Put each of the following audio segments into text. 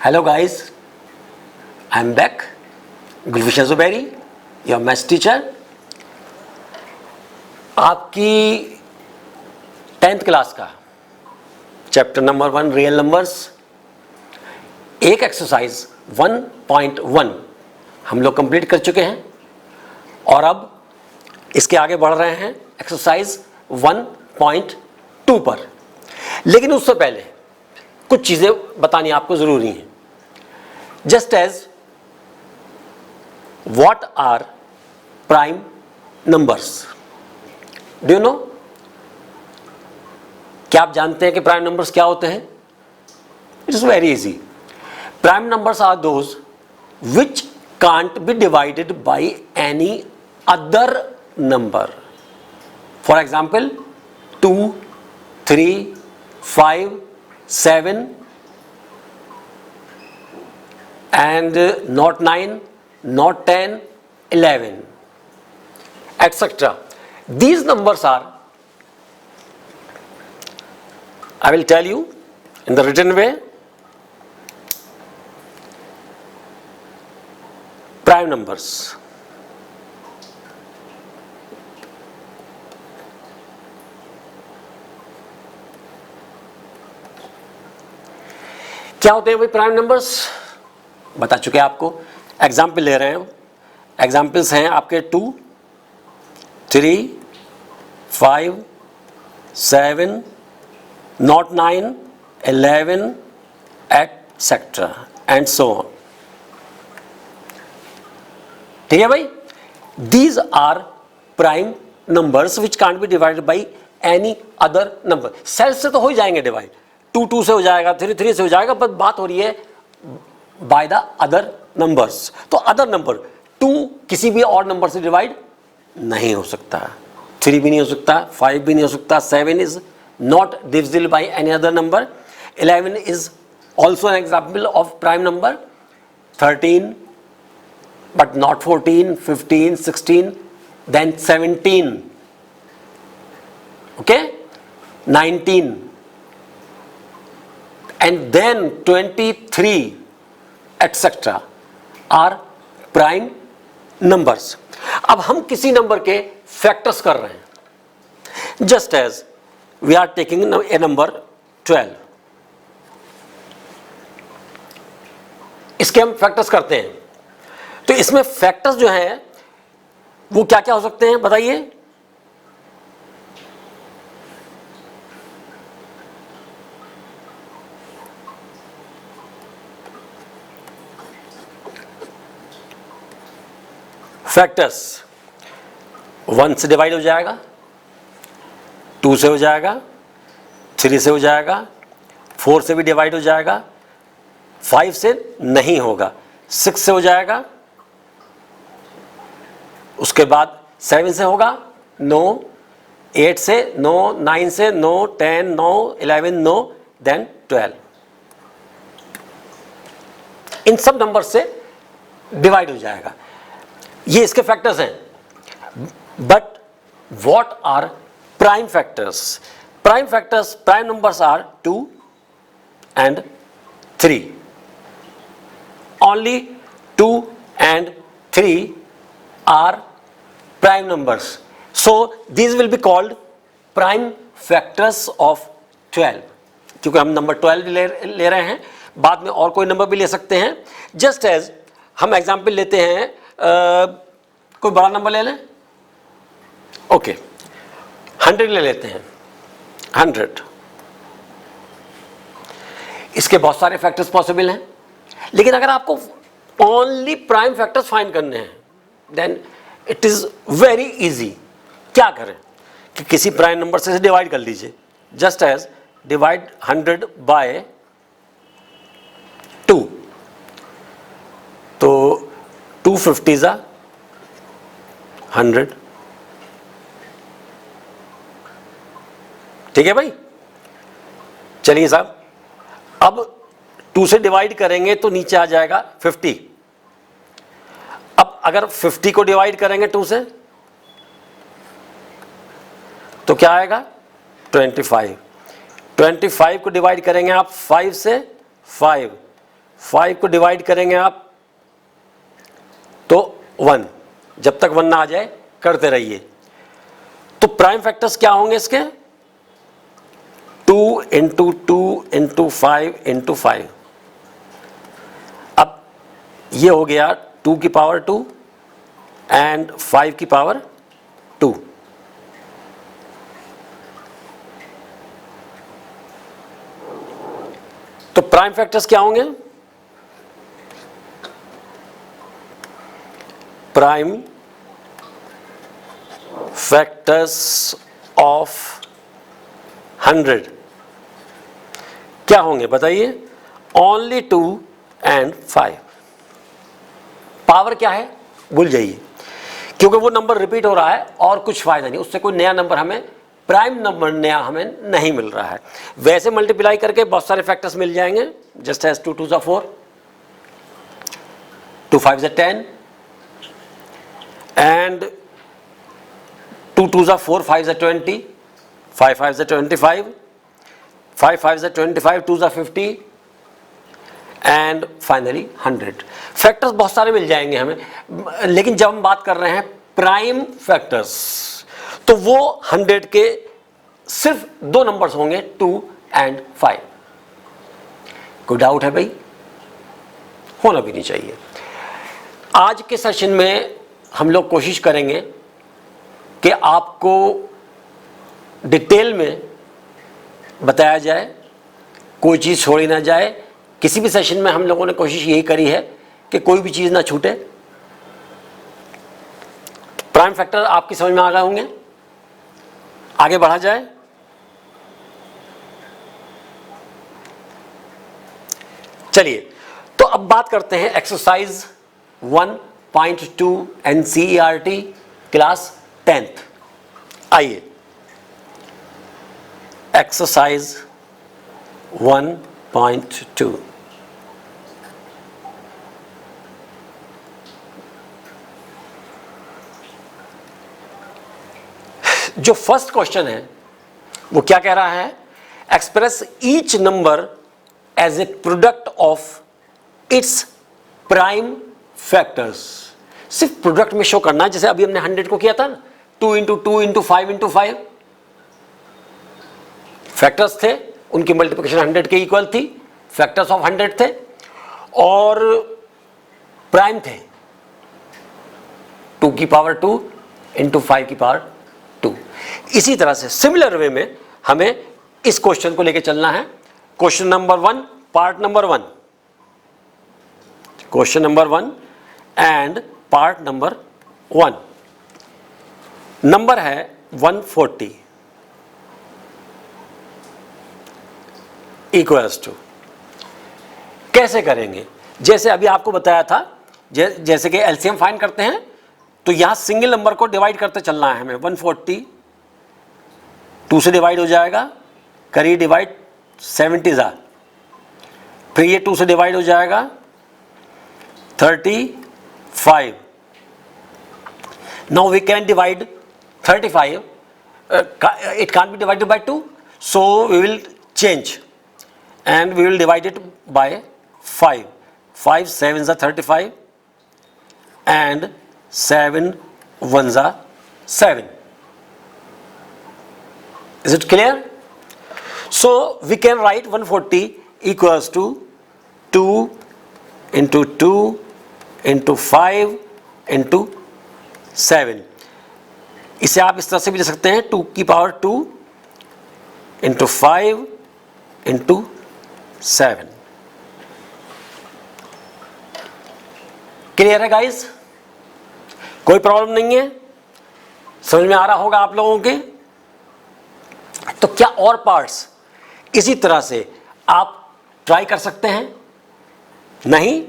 Hello guys, I am back. Gulfishan Zubairi, your maths teacher. आपकी 10th class का chapter number 1 real numbers, एक exercise 1.1 हम लोग कंप्लीट कर चुके हैं और अब इसके आगे बढ़ रहे हैं एक्सरसाइज 1.2 पर। लेकिन उससे पहले कुछ चीज़ें बतानी आपको ज़रूरी हैं। Just as what are prime numbers, do you know? क्या आप जानते हैं कि प्राइम नंबर्स क्या होते हैं? It is very easy. Prime numbers are those which can't be divided by any other number. For example 2, 3, 5, 7 and not 9, not 10, 11, etc. These numbers are, I will tell you in the written way, prime numbers. क्या होते हैं भाई prime numbers? बता चुके हैं आपको। Example ले रहे हैं। एग्जाम्पल्स हैं आपके 2, 3, 5, 7, not 9, 11, etc. and so on. ठीक है भाई? These are prime numbers which can't be divided by any other number. Self से तो हो ही जाएंगे डिवाइड, 2 2 से हो जाएगा, 3 3 से हो जाएगा, पर बात हो रही है बाय द अदर नंबर्स। तो अदर नंबर 2 किसी भी और नंबर से डिवाइड नहीं हो सकता, 3 भी नहीं हो सकता, 5 भी नहीं हो सकता, 7 is not divisible by any other number, 11 is also an example of prime number, 13 but not 14, 15, 16, then 17, okay, 19, and then 23, etc. are prime numbers. अब हम किसी नंबर के फैक्टर्स कर रहे हैं। Just as we are taking a number 12, इसके हम factors करते हैं। तो इसमें फैक्टर्स जो हैं वो क्या क्या हो सकते हैं बताइए? फैक्टर्स 1 से डिवाइड हो जाएगा, 2 से हो जाएगा, 3 से हो जाएगा, 4 से भी डिवाइड हो जाएगा, 5 से नहीं होगा, 6 से हो जाएगा, उसके बाद 7 से होगा, नो, 8 से नो, 9 से नो, 10 नो, 11 नो, देन 12। इन सब नंबर से डिवाइड हो जाएगा। ये इसके फैक्टर्स हैं। But what are prime factors? Prime factors, prime numbers are 2 and 3. Only 2 and 3 are prime numbers. So these will be called prime factors of 12. क्योंकि हम number 12 ले रहे हैं, बाद में और कोई नंबर भी ले सकते हैं। जस्ट एज हम एग्जाम्पल लेते हैं, कोई बड़ा नंबर ले लें, ओके, 100 ले लेते हैं, 100। इसके बहुत सारे फैक्टर्स पॉसिबल हैं, लेकिन अगर आपको ओनली प्राइम फैक्टर्स फाइंड करने हैं then it is very easy. क्या करें कि किसी प्राइम नंबर से डिवाइड कर लीजिए। जस्ट एज डिवाइड 100 बाय 2, तो 250 जा 100। ठीक है भाई? चलिए साहब, अब 2 से डिवाइड करेंगे तो नीचे आ जाएगा 50। अब अगर 50 को डिवाइड करेंगे 2 से तो क्या आएगा? 25। 25 को डिवाइड करेंगे आप 5 से, 5 5 को डिवाइड करेंगे आप तो 1, जब तक 1 ना आ जाए करते रहिए। तो प्राइम फैक्टर्स क्या होंगे इसके? 2 इंटू 2 इंटू 5 इंटू 5। अब ये हो गया 2 की पावर 2 एंड 5 की पावर 2। तो प्राइम फैक्टर्स क्या होंगे? प्राइम फैक्टर्स ऑफ 100 क्या होंगे बताइए? Only 2 and 5। पावर क्या है भूल जाइए, क्योंकि वो नंबर रिपीट हो रहा है और कुछ फायदा नहीं, उससे कोई नया नंबर हमें, प्राइम नंबर नया हमें नहीं मिल रहा है। वैसे मल्टीप्लाई करके बहुत सारे फैक्टर्स मिल जाएंगे, just as 2 2 4, 2 5 10 and 2 2 4 5 20, 5 5 25, 5 5 25, 2 50 and finally 100। Factors बहुत सारे मिल जाएंगे हमें, लेकिन जब हम बात कर रहे हैं प्राइम फैक्टर्स तो वो 100 के सिर्फ 2 नंबर्स होंगे, 2 एंड 5। कोई डाउट है भाई? होना भी नहीं चाहिए। आज के सेशन में हम लोग कोशिश करेंगे कि आपको डिटेल में बताया जाए, कोई चीज़ छोड़ी ना जाए। किसी भी सेशन में हम लोगों ने कोशिश यही करी है कि कोई भी चीज़ ना छूटे। प्राइम फैक्टर आपकी समझ में आ गए होंगे, आगे बढ़ा जाए। चलिए तो अब बात करते हैं एक्सरसाइज 1.2 NCERT क्लास 10th। आइए एक्सरसाइज 1.2। जो फर्स्ट क्वेश्चन है वो क्या कह रहा है? Express each number as a product of its prime factors. सिर्फ प्रोडक्ट में शो करना है, जैसे अभी हमने 100 को किया था ना, 2 इंटू 2 इंटू 5 इंटू 5 फैक्टर्स थे, उनकी मल्टीप्लिकेशन 100 के इक्वल थी, फैक्टर्स ऑफ 100 थे और प्राइम थे 2 की पावर 2 इंटू 5 की पावर 2। इसी तरह से सिमिलर वे में हमें इस क्वेश्चन को लेकर चलना है। Question number 1 part number 1, question number 1 and part number 1। Number है 140 इक्वल्स टू, कैसे करेंगे? जैसे अभी आपको बताया था, जैसे कि एलसीएम फाइंड करते हैं तो यहां सिंगल नंबर को डिवाइड करते चलना है हमें। 140 2 से डिवाइड हो जाएगा, करिए डिवाइड 70 ज़ा, फिर ये 2 से डिवाइड हो जाएगा 35। Now we can divide 35, it can't be divided by 2, so we will change and we will divide it by 5. 5 7s are 35 and 7 1s are 7. Is it clear? So we can write 140 equals to 2 into 2 into 5 into 7। इसे आप इस तरह से भी लिख सकते हैं, 2 की पावर 2 इंटू 5 इंटू 7। क्लियर है गाइस? कोई प्रॉब्लम नहीं है, समझ में आ रहा होगा आप लोगों के। तो क्या और पार्ट्स इसी तरह से आप ट्राई कर सकते हैं? नहीं,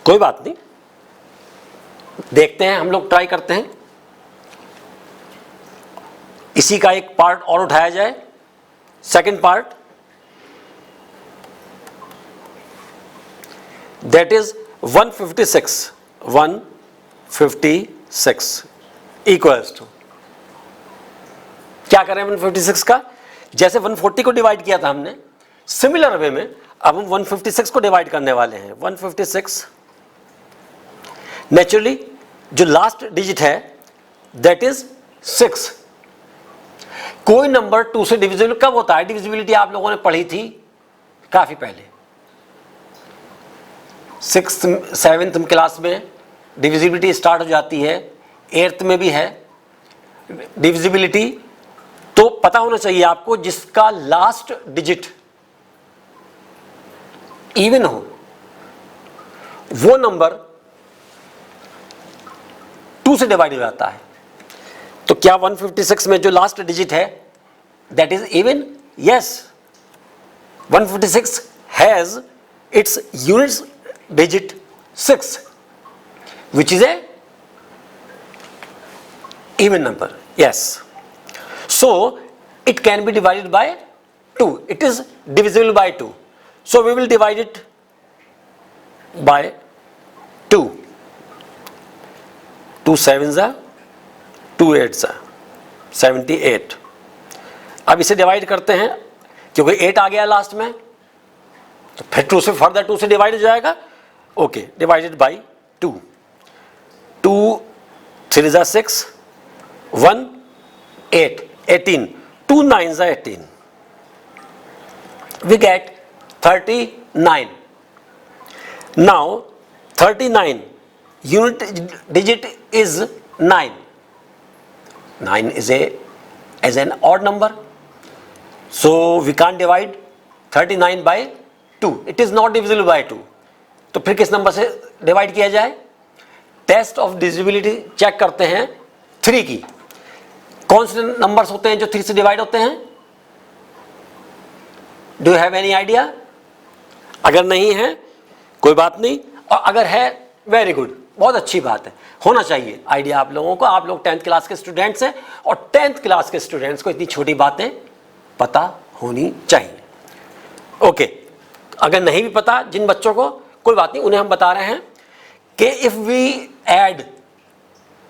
कोई बात नहीं, देखते हैं, हम लोग ट्राई करते हैं। इसी का एक पार्ट और उठाया जाए, second part, that is 156 equals to, क्या करें 156 का? जैसे 140 को डिवाइड किया था हमने, सिमिलर वे में अब हम 156 को डिवाइड करने वाले हैं। 156 नेचुरली जो लास्ट डिजिट है दैट इज 6। कोई नंबर 2 से डिविजिबल कब होता है? डिविजिबिलिटी आप लोगों ने पढ़ी थी काफी पहले, 6th 7th क्लास में डिविजिबिलिटी स्टार्ट हो जाती है, 8th में भी है डिविजिबिलिटी। तो पता होना चाहिए आपको जिसका लास्ट डिजिट इवन हो वो नंबर 2 से डिवाइड हो जाता है। तो क्या 156 में जो लास्ट डिजिट है that is even? Yes, 156 has its units digit 6 which is a even number. Yes, so it can be divided by 2. It is divisible by 2, so we will divide it by 2. 2 7s are 2 8s are 78. अब इसे divide करते हैं क्योंकि 8 आ गया last में, तो फिर 2 से फर्दर 2 से डिवाइड हो जाएगा। Okay, divided by 2, 2 3 is 6, 1 8, 18, 2 9s are 18, we get 39. Now 39 unit digit is 9. 9 is an odd number, so we can't divide 39 by 2. It is not divisible by 2. तो फिर किस नंबर से डिवाइड किया जाए? टेस्ट ऑफ डिविजिबिलिटी चेक करते हैं 3 की। कौन से नंबर्स होते हैं जो 3 से डिवाइड होते हैं? Do you have any idea? अगर नहीं है कोई बात नहीं, और अगर है वेरी गुड, बहुत अच्छी बात है, होना चाहिए आइडिया आप लोगों को। आप लोग 10th क्लास के स्टूडेंट्स हैं और 10th क्लास के स्टूडेंट्स को इतनी छोटी बातें पता होनी चाहिए। ओके, अगर नहीं भी पता जिन बच्चों को, कोई बात नहीं, उन्हें हम बता रहे हैं कि if we add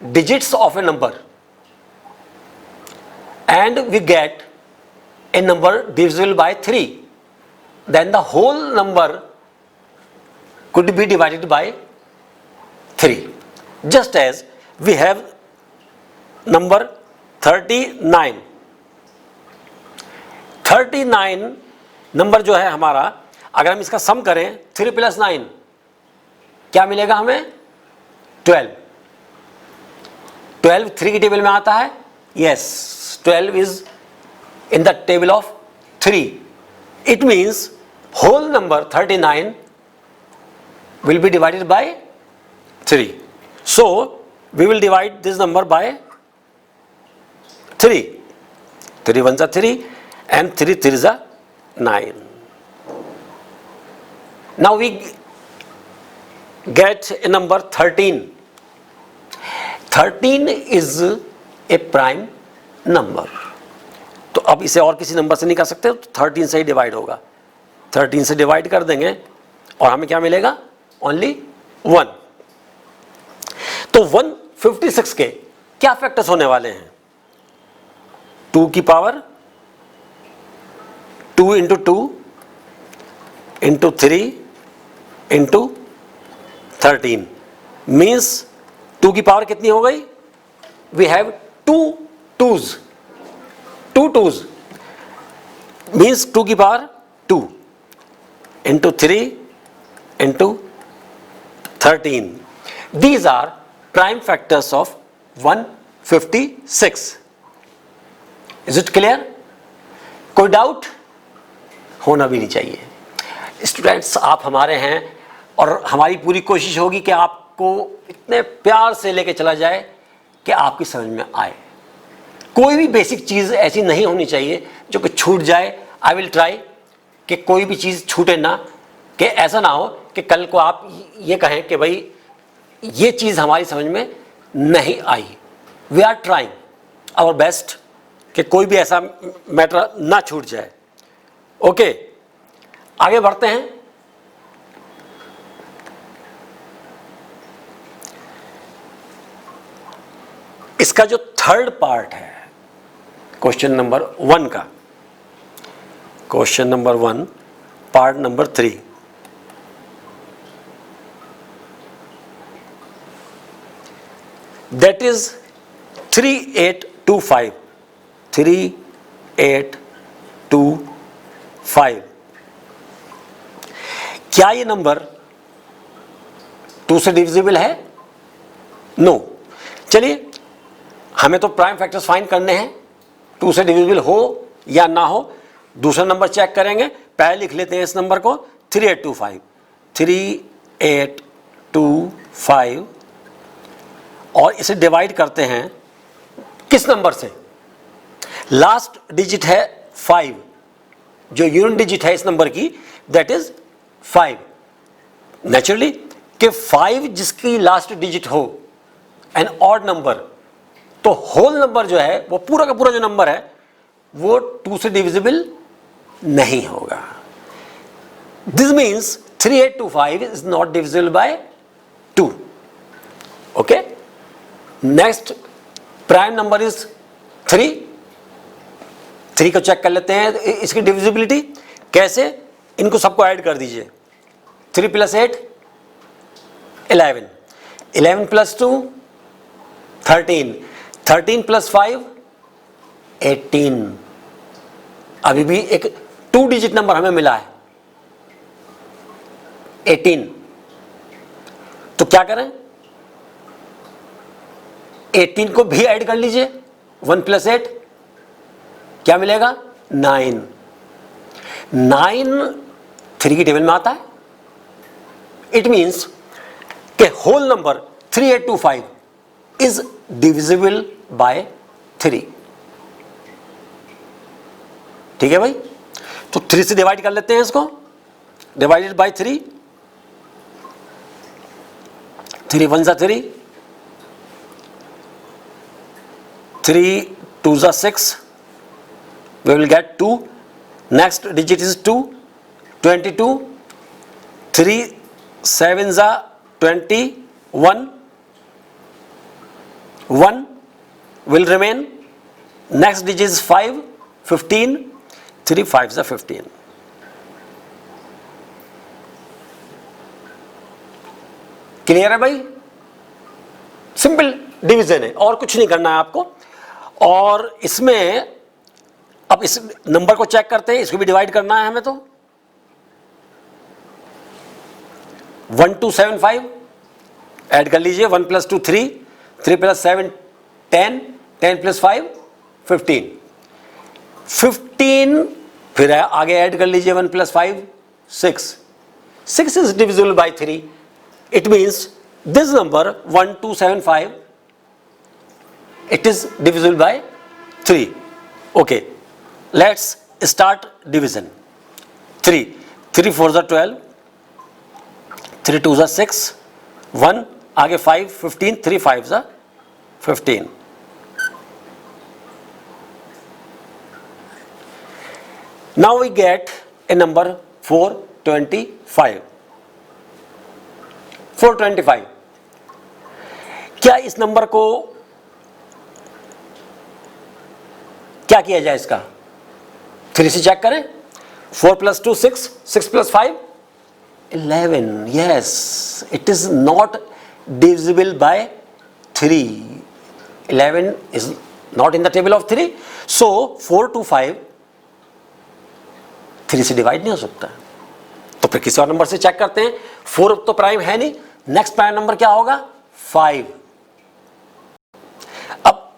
digits of a number and we get a number divisible by 3, then the whole number could be divided by 3, just as we have number 39. 39 number जो है हमारा, अगर हम इसका सम करें 3 + 9 क्या मिलेगा हमें? 12. 12 3 की टेबल में आता है? Yes, 12 is in the table of 3. It means whole number 39 will be divided by 3. So we will divide this number by 3. 3 1s are 3 and 3 3s are 9. Now we get a number 13. 13 is a prime number. तो अब इसे और किसी number से नहीं कर सकते, तो 13 से ही डिवाइड होगा। 13 से डिवाइड कर देंगे और हमें क्या मिलेगा? ओनली 1. तो 156 के क्या फैक्टर्स होने वाले हैं? 2 की power 2 into 2 into 3 into 13 means 2 की पावर कितनी हो गई? We have 2 2s. 2 2s means 2 की power 2 into 3 into 13. These are prime factors of 156. Is it clear? कोई डाउट होना भी नहीं चाहिए। स्टूडेंट्स आप हमारे हैं और हमारी पूरी कोशिश होगी कि आपको इतने प्यार से लेके चला जाए कि आपकी समझ में आए। कोई भी बेसिक चीज़ ऐसी नहीं होनी चाहिए जो कि छूट जाए। आई विल ट्राई कि कोई भी चीज़ छूटे ना, कि ऐसा ना हो कि कल को आप ये कहें कि भाई ये चीज़ हमारी समझ में नहीं आई। We are trying our best कि कोई भी ऐसा मैटर ना छूट जाए। ओके, आगे बढ़ते हैं। इसका जो थर्ड पार्ट है क्वेश्चन नंबर 1 का, question number 1 part number 3, that is 3825. 3825. क्या ये नंबर 2 से डिविजिबल है? नो। चलिए, हमें तो प्राइम फैक्टर्स फाइंड करने हैं, 2 से डिविजिबल हो या ना हो। दूसरा नंबर चेक करेंगे। पहले लिख लेते हैं इस नंबर को 3825। 3825 और इसे डिवाइड करते हैं किस नंबर से? लास्ट डिजिट है 5, जो यूनिट डिजिट है इस नंबर की, दैट इज 5। नेचुरली कि 5 जिसकी लास्ट डिजिट हो, एन ऑड नंबर, तो होल नंबर जो है वो पूरा का पूरा जो नंबर है वो 2 से डिविजिबल नहीं होगा। This means 3825 is not divisible by 2। Okay, next prime number is 3। 3 को चेक कर लेते हैं इसकी डिविजिबिलिटी कैसे। इनको सबको ऐड कर दीजिए। 3 + 8 11, 11 + 2 13, 13 + 5 18। अभी भी एक 2 डिजिट नंबर हमें मिला है 18। तो क्या करें? 18 को भी ऐड कर लीजिए। 1 + 8 क्या मिलेगा? 9। 9 3 की टेबल में आता है। इट मीन्स कि whole number 3825 is divisible by 3। ठीक है भाई, तो 3 से डिवाइड कर लेते हैं इसको। Divided by 3, 3 1 = 3, 3 2 = 6, we will get 2. Next digit is 2, 22, 3 7 = 21, 1 will remain. Next digit is 5, 15, 3 5 = 15. Clear है भाई? सिंपल डिवीजन है और कुछ नहीं करना है आपको। और इसमें अब इस नंबर को चेक करते हैं, इसको भी डिवाइड करना है हमें। तो 1275 ऐड कर लीजिए। 1 + 2 3, 3 + 7 10, 10 + 5 15, 15 फिर आगे ऐड कर लीजिए। 1 + 5 6, 6 is divisible by 3। It means this number 1275 it is divisible by 3. Okay, let's start division. 3 3 4 = 12, 3 2 = 6, 1 आगे 5 15, 3 5 = 15. Now we get a number 425. 425 क्या इस नंबर को क्या किया जाए? इसका 3 से चेक करें। 4 + 2 6, 6 + 5 11. Yes, it is not divisible by 3. 11 is not in the table of 3. So 425 3 से डिवाइड नहीं हो सकता। तो फिर किसी और नंबर से चेक करते हैं। 4 तो प्राइम है नहीं। नेक्स्ट प्राइम नंबर क्या होगा? 5। अब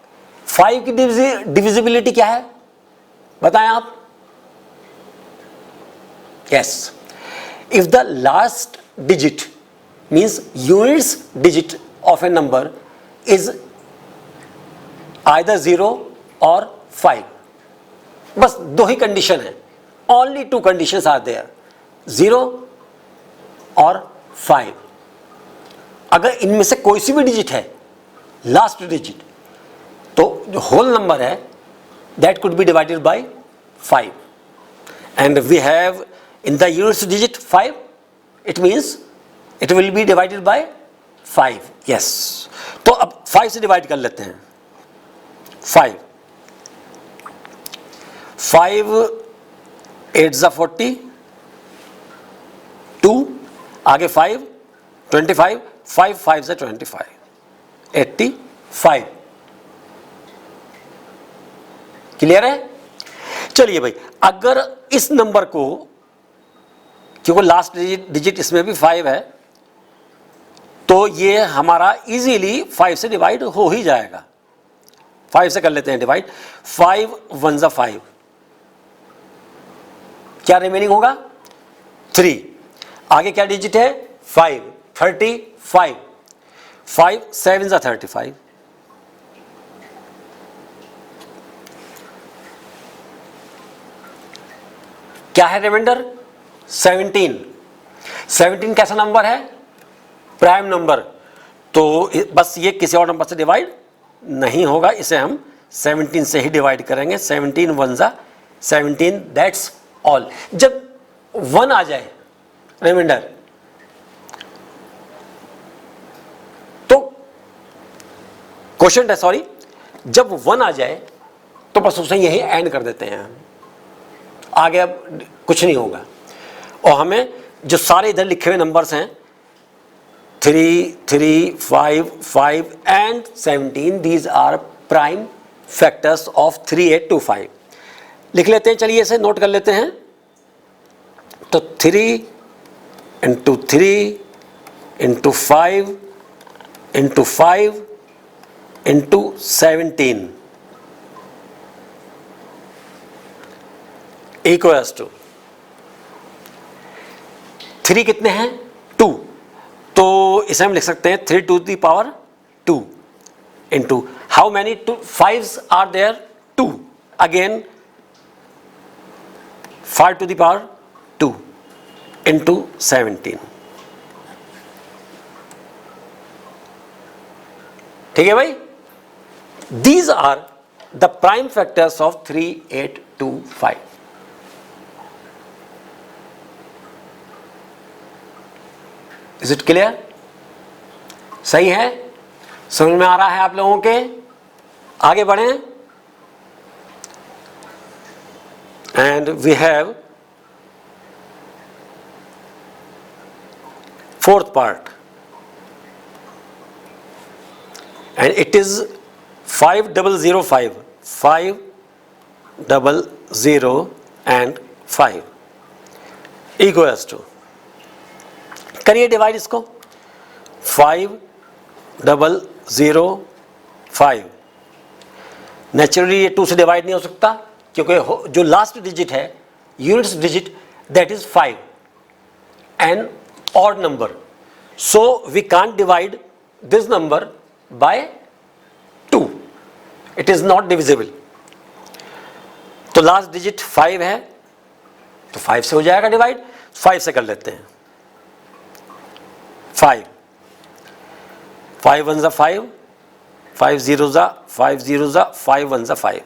5 की डिविजिबिलिटी क्या है बताएं आप? Yes, if the last digit means units digit of a number is either 0 और 5। बस 2 ही कंडीशन है। ओनली 2 कंडीशंस आर देयर, 0 और 5। अगर इनमें से कोई सी भी डिजिट है लास्ट डिजिट, तो जो होल नंबर है that could be divided by 5 and we have in the units digit 5, it means it will be divided by 5. Yes, तो अब 5 से डिवाइड कर लेते हैं। 5 8 = 40, 2 आगे 5 25 5 5 से 25 85। क्लियर है? चलिए भाई, अगर इस नंबर को, क्योंकि लास्ट डिजिट इसमें भी 5 है, तो ये हमारा इजीली 5 से डिवाइड हो ही जाएगा। 5 से कर लेते हैं डिवाइड। 5 1 जा 5, क्या रिमेनिंग होगा 3। आगे क्या डिजिट है 5 35। 5 7 जा 35। क्या है रिमाइंडर 17। 17 कैसा नंबर है? Prime number. तो बस ये किसी और नंबर से डिवाइड नहीं होगा, इसे हम 17 से ही डिवाइड करेंगे। 17 1 जा 17, दैट्स ऑल। जब 1 आ जाए रिमाइंडर, तो क्वोशिएंट है, सॉरी, जब 1 आ जाए तो बस उसे यही एंड कर देते हैं, आगे अब कुछ नहीं होगा। और हमें जो सारे इधर लिखे हुए नंबर्स हैं 3 3 5 5 and 17, these are prime factors of 3825। लिख लेते हैं, चलिए इसे नोट कर लेते हैं। तो 3 into 3 into 5 into 5 into 17 equals to 3 कितने हैं 2, तो इसे हम लिख सकते हैं 3 to the power 2 into how many 5s are there 2, again 5 to the power 2 into 17। ठीक है भाई, these are the prime factors of 3825। Is it clear? सही है? समझ में आ रहा है आप लोगों के? आगे बढ़ें। And we have fourth part, and it is 5005 500 and 5 equals to, करिए डिवाइड इसको। 5005, नेचुरली ये 2 से डिवाइड नहीं हो सकता, क्योंकि जो लास्ट डिजिट है units digit, that is 5 and odd number, so we can't divide this number by 2, it is not divisible। तो लास्ट डिजिट 5 है, तो 5 से हो जाएगा डिवाइड। 5 से कर लेते हैं। 5 5 1 जा 5, 5 0 जा 5 0 जा 5 1 जा 5,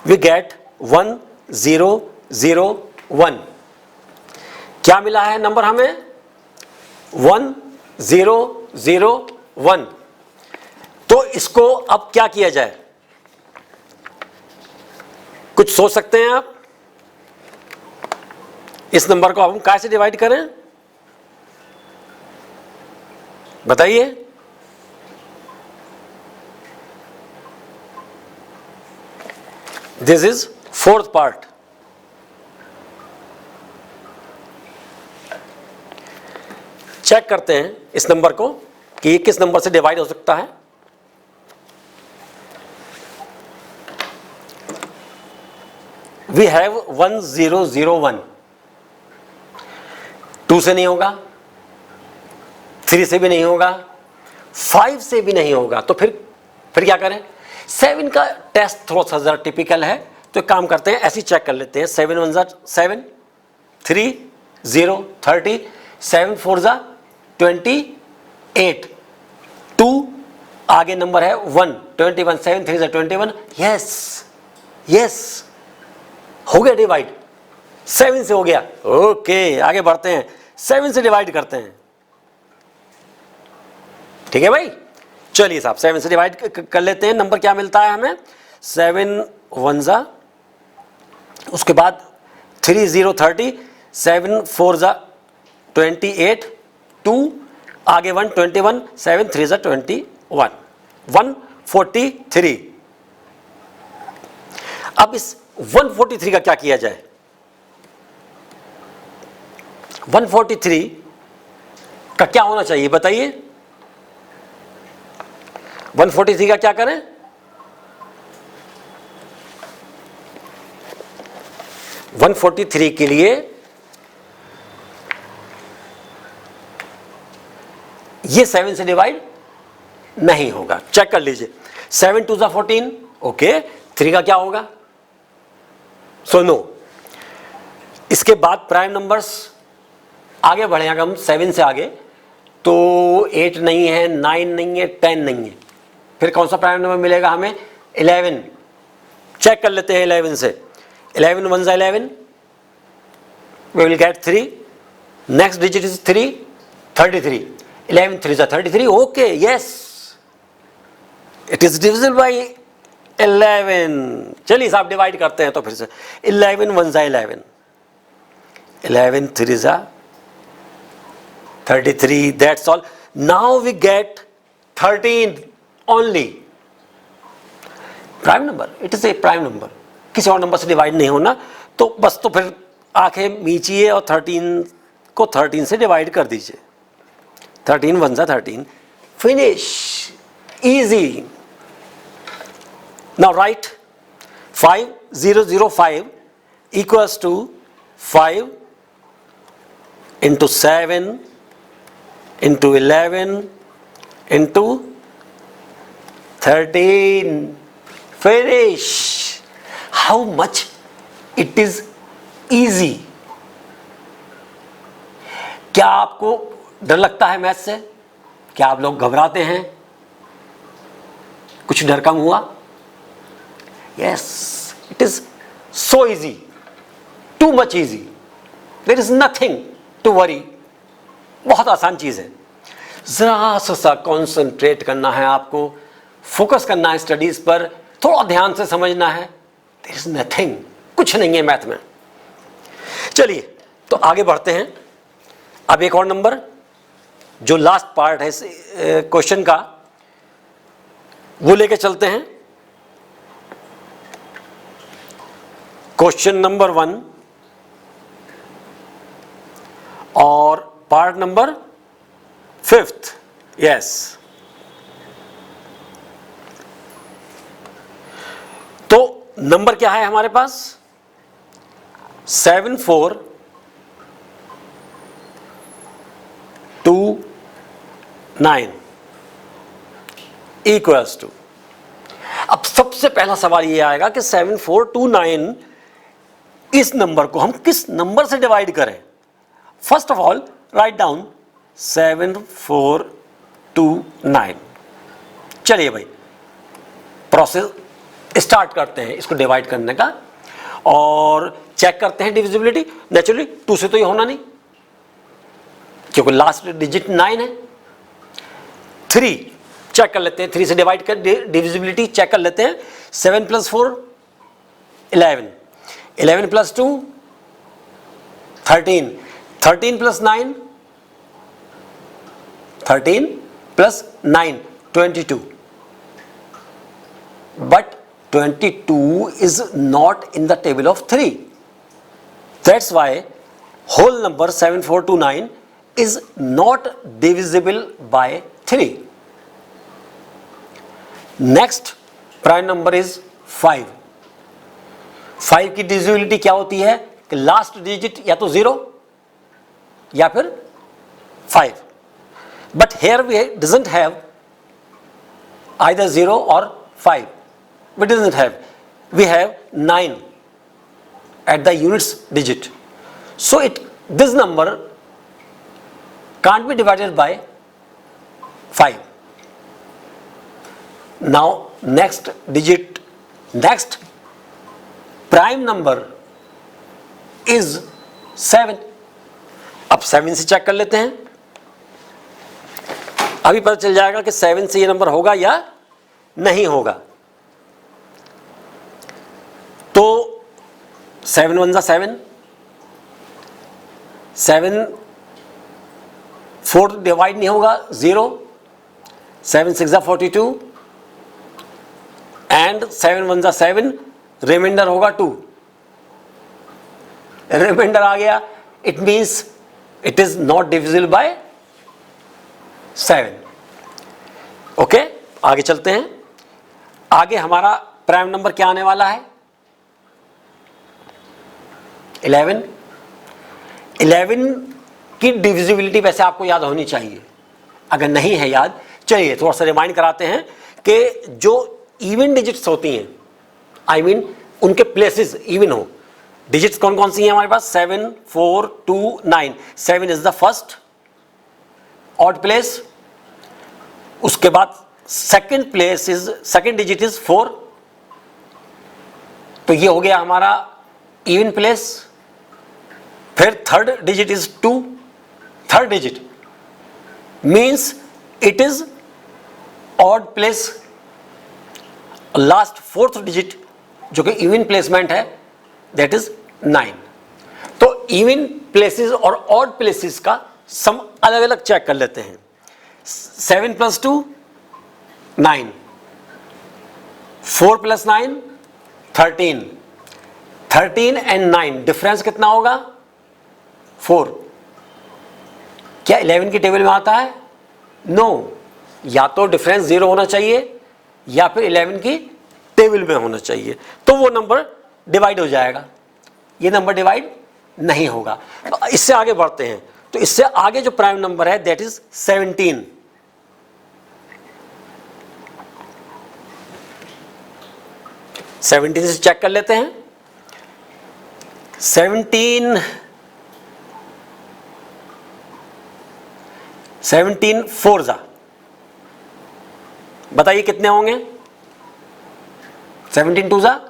we get 1001। क्या मिला है नंबर हमें 1001। तो इसको अब क्या किया जाए, कुछ सोच सकते हैं आप? इस नंबर को अब हम कैसे डिवाइड करें बताइए। This is fourth part. Check करते हैं इस नंबर को कि ये किस नंबर से डिवाइड हो सकता है। वी हैव 1001, 2 से नहीं होगा, 3 से भी नहीं होगा, 5 से भी नहीं होगा, तो फिर क्या करें? 7 का टेस्ट थोड़ा सा जरा टिपिकल है, तो एक काम करते हैं, ऐसे चेक कर लेते हैं। 7 1 7, 3 0 30, 7 4 28, 2 आगे नंबर है 1 21, 7 3 21। यस यस, हो गया डिवाइड, 7 से हो गया। ओके, आगे बढ़ते हैं, 7 से डिवाइड करते हैं। ठीक है भाई, चलिए साहब 7 से डिवाइड कर लेते हैं। नंबर क्या मिलता है हमें? 7 1 जा, उसके बाद 3 0 30, 7 4 जा 28, 2 आगे 1 21, 7 3 जा 21, 143। अब इस 143 का क्या किया जाए? 143 का क्या होना चाहिए बताइए? 143 का क्या करें? वन 143 के लिए ये 7 से डिवाइड नहीं होगा। चेक कर लीजिए। 7 2 जा 14, ओके। 3 का क्या होगा? So no. इसके बाद प्राइम नंबर्स आगे बढ़ेंगे हम 7 से आगे, तो 8 नहीं है, 9 नहीं है, 10 नहीं है। फिर कौन सा प्राइम नंबर मिलेगा हमें? 11। चेक कर लेते हैं 11 से। 11 1 जा 11, we will get 3. Next digit is 3, 33. 11 3 जा 33, okay, yes. It is divisible by 11. चलिए साहब डिवाइड करते हैं तो फिर से 11 1 जा 11, 11 3 जा 33, that's all. Now we get 13 only. Prime number, it is a prime number, किसी और नंबर से डिवाइड नहीं होना, तो बस तो फिर आंखें मीचिए और 13 को 13 से डिवाइड कर दीजिए। 13 1 जा 13, finish, easy. Now right 5005 equals to 5 into 7 into 11 into 13. Finish. How much it is easy. क्या आपको डर लगता है मैथ से? क्या आप लोग घबराते हैं? कुछ डर कम हुआ? Yes, it is so easy, too much easy. There is nothing to worry. बहुत आसान चीज है। जरा सा कॉन्सेंट्रेट करना है आपको, फोकस करना है स्टडीज पर, थोड़ा ध्यान से समझना है। देयर इज नथिंग, कुछ नहीं है मैथ में। चलिए तो आगे बढ़ते हैं। अब एक और नंबर जो लास्ट पार्ट है क्वेश्चन का, वो लेके चलते हैं। क्वेश्चन नंबर 1 और पार्ट नंबर 5th, यस। तो नंबर क्या है हमारे पास? 7 4 2 9 इक्वल्स टू। अब सबसे पहला सवाल ये आएगा कि 7 4 2 9 इस नंबर को हम किस नंबर से डिवाइड करें? First of all write down 7 4 2 9। चलिए भाई प्रोसेस स्टार्ट करते हैं इसको डिवाइड करने का और चेक करते हैं डिविजिबिलिटी। नेचुरली 2 से तो ये होना नहीं क्योंकि लास्ट डिजिट 9 है। 3 चेक कर लेते हैं, 3 से डिवाइड कर डिविजिबिलिटी चेक कर लेते हैं। 7 + 4 11, 11 + 2 13, 13 + 9 13 + 9 22, but 22 is not in the table of 3. That's why whole number 7429 is not divisible by 3. Next prime number is 5. 5 की divisibility क्या होती है कि लास्ट डिजिट या तो 0 या फिर 5, but here we doesn't have either 0 or 5. We doesn't have, we have 9 at the units digit, so this number can't be divided by 5. Now next digit, next prime number is 7. अब 7 से check कर लेते हैं, अभी पता चल जाएगा कि 7 से ये नंबर होगा या नहीं होगा। तो 7 1 जा 7, 7 4 डिवाइड नहीं होगा, 0, 7 6 42 एंड 7 1 7, रिमाइंडर होगा 2, रिमाइंडर आ गया, it means it is not divisible by 7। Okay, आगे चलते हैं। आगे हमारा प्राइम नंबर क्या आने वाला है? 11। 11 की डिविजिबिलिटी वैसे आपको याद होनी चाहिए, अगर नहीं है याद, चलिए थोड़ा सा रिमाइंड कराते हैं कि जो इवन डिजिट्स होती हैं, आई मीन उनके प्लेसेस इवन हो, डिजिट्स कौन कौन सी हैं हमारे पास? 7 4 2 9। 7 is the first odd place, उसके बाद second place is, second digit is 4, तो ये हो गया हमारा इवन प्लेस। फिर third digit is 2, third digit means it is odd place. Last fourth digit जो कि इवन प्लेसमेंट है, दैट इज 9। तो इवन प्लेसेस और ऑड प्लेसेस का सम अलग अलग चेक कर लेते हैं। 7 + 2 9, 4 + 9 13, 13 एंड 9 डिफरेंस कितना होगा? 4। क्या 11 की टेबल में आता है? नो, या तो डिफरेंस 0 होना चाहिए या फिर 11 की टेबल में होना चाहिए, तो वो नंबर डिवाइड हो जाएगा। ये नंबर डिवाइड नहीं होगा। तो इससे आगे बढ़ते हैं, तो इससे आगे जो प्राइम नंबर है दैट इज 17। 17 से चेक कर लेते हैं। 17 4 जा, बताइए कितने होंगे? 17 2 जा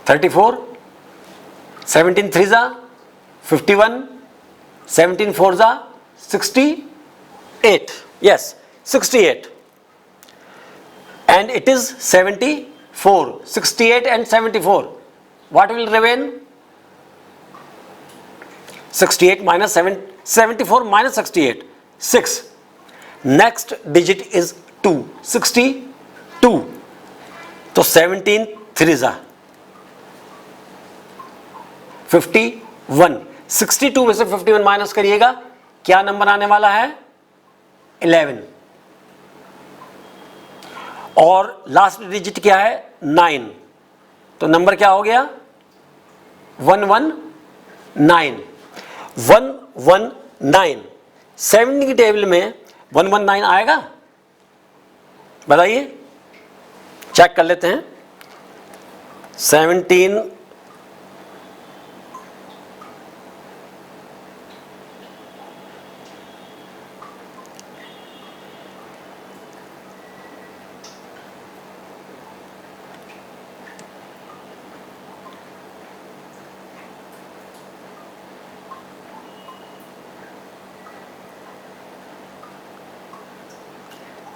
34, 17 3 जा 51, 17 4 जा 68, yes 68, and it is 74, 68 and 74, what will remain? 68 minus 7, 74 minus 68, 6. Next digit is 2, 62, तो 17 3 जा 51, 62 में से 51 माइनस करिएगा, क्या नंबर आने वाला है? 11। और लास्ट डिजिट क्या है? 9, तो नंबर क्या हो गया? 119, 119। 7 की टेबल में 119 आएगा? बताइए, चेक कर लेते हैं। 17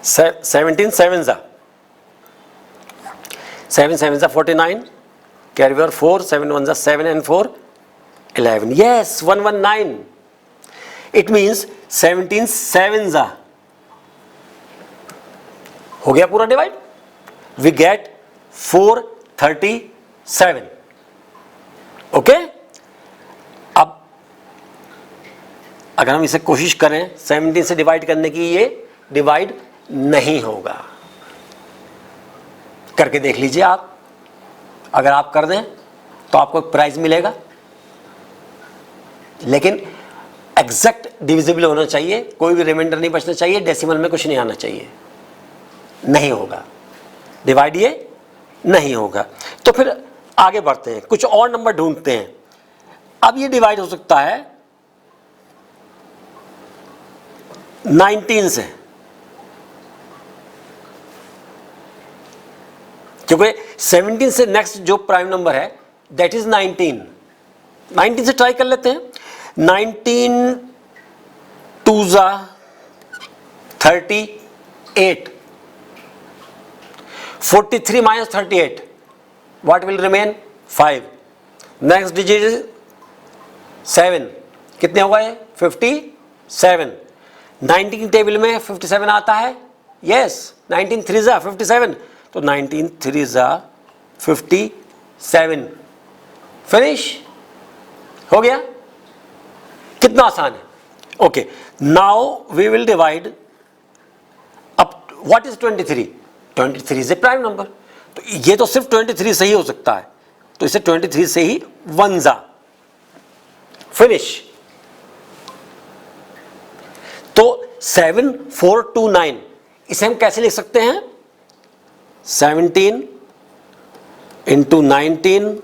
17 7 जा 7 7 जा 49, carry over 4, 7 1 जा 7 and 4 11, yes 119, it means 17 7 जा हो गया पूरा डिवाइड, we get 437। ओके, अब अगर हम इसे कोशिश करें 17 से डिवाइड करने की, ये डिवाइड नहीं होगा। करके देख लीजिए आप, अगर आप कर दें तो आपको प्राइज मिलेगा, लेकिन एग्जैक्ट डिविजिबल होना चाहिए, कोई भी रिमाइंडर नहीं बचना चाहिए, डेसिमल में कुछ नहीं आना चाहिए, नहीं होगा डिवाइड, ये नहीं होगा। तो फिर आगे बढ़ते हैं, कुछ और नंबर ढूंढते हैं। अब ये डिवाइड हो सकता है 19 से, क्योंकि 17 से नेक्स्ट जो प्राइम नंबर है दैट इज 19। 19 से ट्राई कर लेते हैं। 19 2 जा 38, 43 minus 38, what will remain? 5. Next digit is 7 कितने हो गए? 57। 19 टेबल में 57 आता है, यस। 19 3 जा 57, तो 19 3 जा 57। फिनिश हो गया। कितना आसान है। Okay, now we will divide अब what is 23? 23 is a prime number, तो ये तो सिर्फ 23 से ही हो सकता है, तो इसे 23 से ही 1 जा। फिनिश। तो 7 4 2 9, इसे हम कैसे लिख सकते हैं? 17 into 19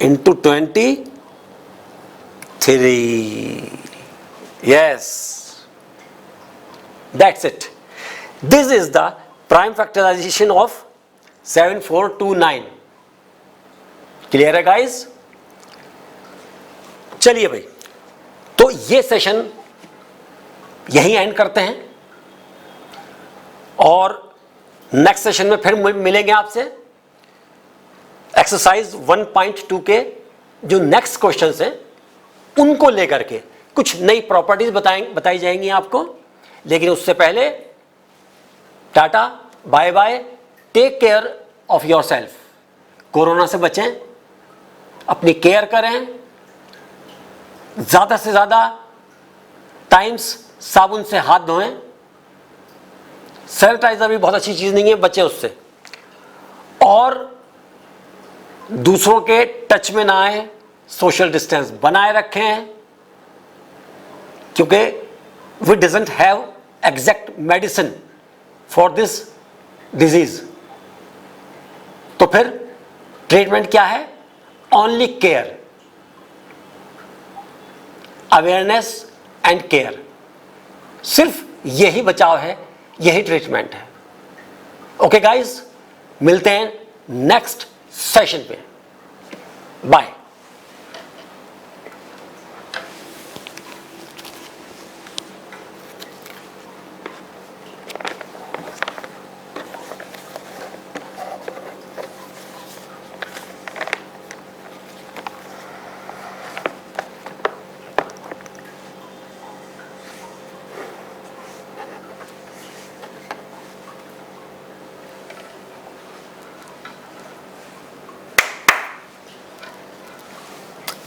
into 23। Yes, that's it. This is the prime factorization of 7 4 2 9। Clear है गाइस? चलिए भाई, तो ये सेशन यहीं एंड करते हैं और नेक्स्ट सेशन में फिर मिलेंगे आपसे। एक्सरसाइज 1.2 के जो नेक्स्ट क्वेश्चंस हैं उनको लेकर के कुछ नई प्रॉपर्टीज बताई जाएंगी आपको। लेकिन उससे पहले टाटा, bye bye, take care of yourself. Corona से बचें, अपनी केयर करें, ज्यादा से ज्यादा टाइम्स साबुन से हाथ धोएं। सैनिटाइजर भी बहुत अच्छी चीज नहीं है, बचें उससे। और दूसरों के टच में ना आए, सोशल डिस्टेंस बनाए रखें, क्योंकि we doesn't have exact medicine for this disease. तो फिर ट्रीटमेंट क्या है? Only care, awareness and care. सिर्फ यही बचाव है, यही ट्रीटमेंट है। ओके गाइस, मिलते हैं नेक्स्ट सेशन पे। Bye.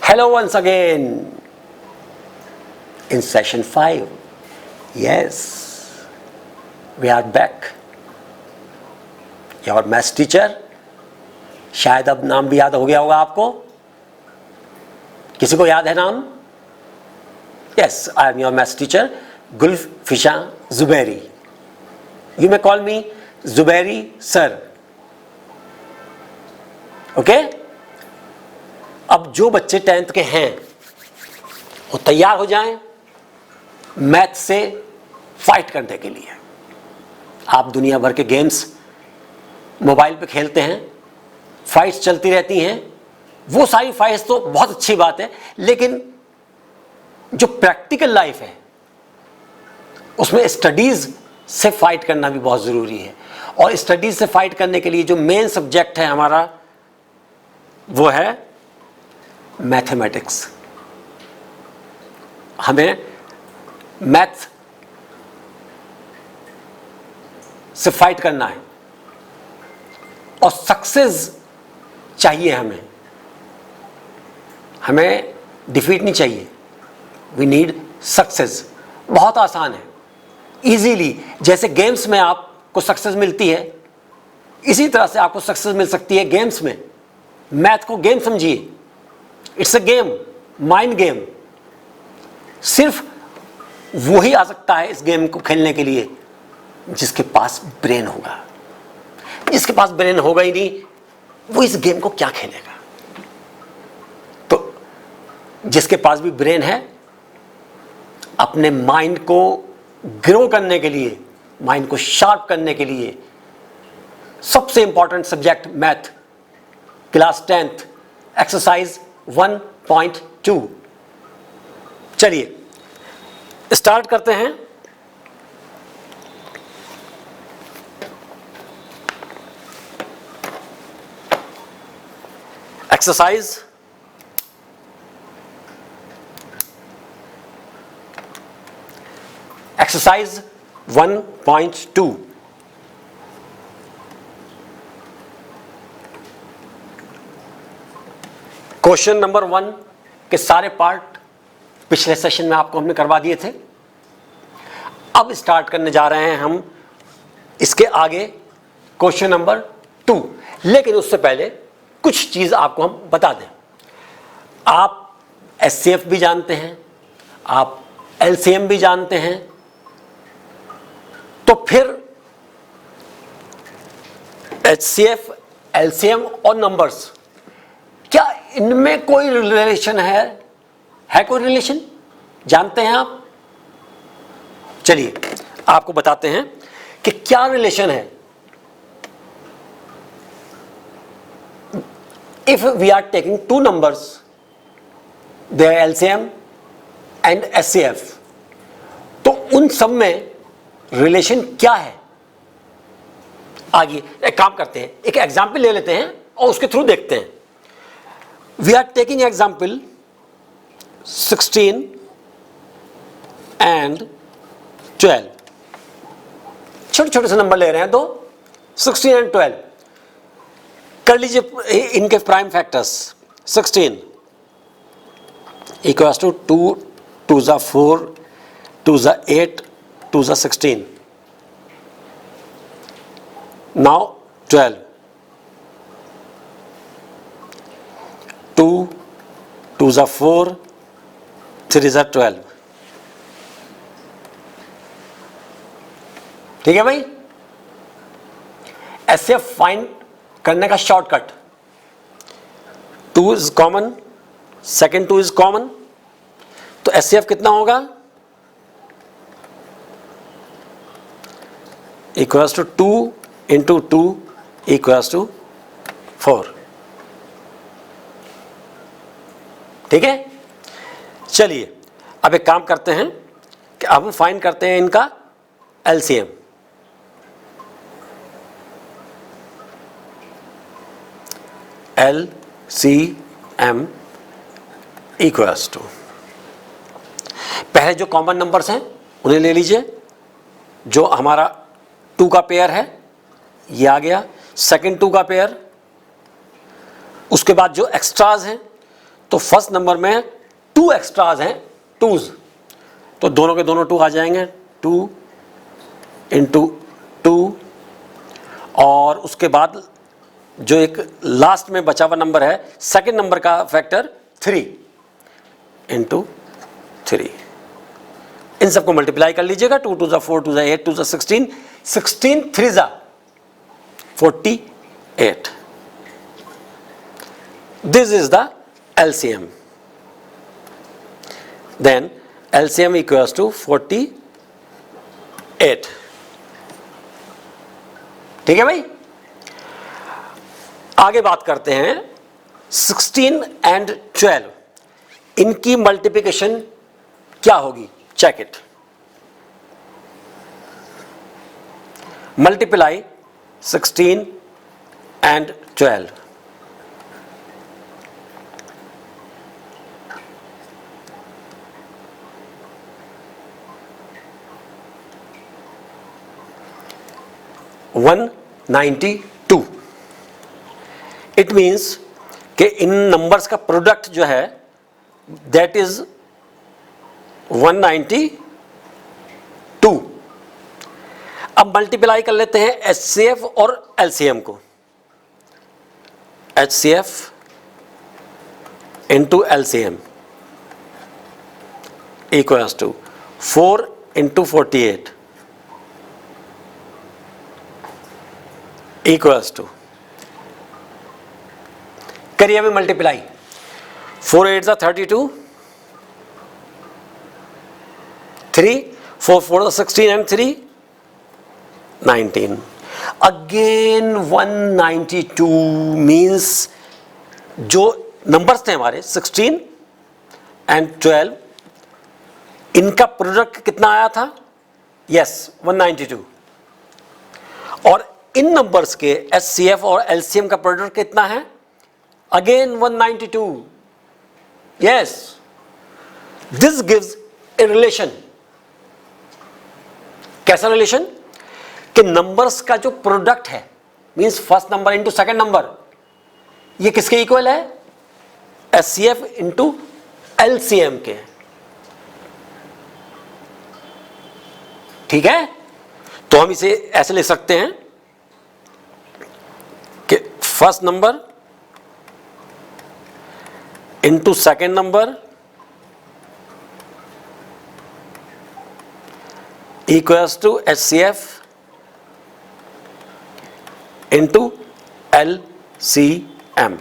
Hello once again in session 5. Yes, we are back. Your maths teacher, शायद अब नाम भी याद हो गया होगा आपको। किसी को याद है नाम? Yes, I am your maths teacher, Gulfisha Zubairi. You may call me Zubairi sir. Okay? अब जो बच्चे 10th के हैं वो तैयार हो जाएं मैथ से फाइट करने के लिए। आप दुनिया भर के गेम्स मोबाइल पे खेलते हैं, फाइट्स चलती रहती हैं। वो सारी फाइट्स तो बहुत अच्छी बात है, लेकिन जो प्रैक्टिकल लाइफ है उसमें स्टडीज से फाइट करना भी बहुत ज़रूरी है। और स्टडीज से फाइट करने के लिए जो मेन सब्जेक्ट है हमारा वो है मैथमेटिक्स। हमें मैथ से फाइट करना है और सक्सेस चाहिए हमें डिफीट नहीं चाहिए। We need success. बहुत आसान है, इजीली। जैसे गेम्स में आपको सक्सेस मिलती है, इसी तरह से आपको सक्सेस मिल सकती है गेम्स में। मैथ को गेम समझिए, it's a game, mind game. सिर्फ वही आ सकता है इस गेम को खेलने के लिए जिसके पास ब्रेन होगा। जिसके पास ब्रेन होगा ही नहीं, वो इस गेम को क्या खेलेगा। तो जिसके पास भी ब्रेन है, अपने माइंड को ग्रो करने के लिए, माइंड को शार्प करने के लिए सबसे important subject math, class 10th, exercise 1.2। चलिए स्टार्ट करते हैं। एक्सरसाइज एक्सरसाइज 1.2, क्वेश्चन नंबर 1 के सारे पार्ट पिछले सेशन में आपको हमने करवा दिए थे। अब स्टार्ट करने जा रहे हैं हम इसके आगे क्वेश्चन नंबर 2। लेकिन उससे पहले कुछ चीज आपको हम बता दें। आप एचसीएफ भी जानते हैं, आप एलसीएम भी जानते हैं, तो फिर एचसीएफ, एलसीएम और नंबर्स, क्या इनमें कोई रिलेशन है कोई रिलेशन? जानते हैं आप? चलिए आपको बताते हैं कि क्या रिलेशन है। If we are taking two numbers, their LCM and HCF, तो उन सब में रिलेशन क्या है? आगे एक काम करते हैं, एक एग्जाम्पल ले लेते हैं और उसके थ्रू देखते हैं। We are taking example 16 and 12। छोटे छोटे से नंबर ले रहे हैं दो, 16 एंड 12। कर लीजिए इनके प्राइम फैक्टर्स। 16 इक्वल्स टू 2 2 ज़ा 4 2 ज़ा 8 2 ज़ा 16। नाउ 12 2 2 ज़ा 4 3 ज़ा 12। ठीक है भाई। ऐसे फाइंड करने का shortcut, 2 is common, second 2 is common, तो एचसीएफ कितना होगा? Equals to 2 into 2 equals to 4। ठीक है। चलिए अब एक काम करते हैं कि अब हम फाइंड करते हैं इनका एलसीएम। LCM इक्वल्स टू, पहले जो कॉमन नंबर्स हैं उन्हें ले लीजिए। जो हमारा 2 का पेयर है ये आ गया, सेकंड 2 का पेयर, उसके बाद जो एक्स्ट्राज हैं, तो फर्स्ट नंबर में 2 एक्स्ट्राज हैं, 2s, तो दोनों के दोनों 2 आ जाएंगे, 2 इंटू 2, और उसके बाद जो एक लास्ट में बचा हुआ नंबर है, सेकंड नंबर का फैक्टर 3 इंटू 3। इन सबको मल्टीप्लाई कर लीजिएगा, 2 2 ज़ा 4 2 ज़ा 8 2 ज़ा 16 16 3 ज़ा 48। This is the LCM। Then LCM equals to 48। ठीक है भाई। आगे बात करते हैं 16 एंड 12, इनकी मल्टीप्लिकेशन क्या होगी? Check it. Multiply 16 and 12। One 92। It means कि इन नंबर्स का प्रोडक्ट जो है दैट इज 192। अब मल्टीप्लाई कर लेते हैं एचसीएफ और एलसीएम को। HCF into LCM equals to 4 into 48 equals to, करिए अभी मल्टीप्लाई। 4 8 ज़ा 32, 3 4 4 ज़ा 16 एंड 3 19। अगेन 192 मीन्स जो नंबर्स थे हमारे 16 एंड 12, इनका प्रोडक्ट कितना आया था? यस 192। और इन नंबर्स के एचसीएफ और एलसीएम का प्रोडक्ट कितना है? Again 192। Yes, this gives a relation. कैसा रिलेशन कि नंबर्स का जो प्रोडक्ट है, means first number into second number, ये किसके इक्वल है? एचसीएफ इंटू एलसीएम के। ठीक है, तो हम इसे ऐसे लिख सकते हैं कि first number into second number equals to HCF into LCM.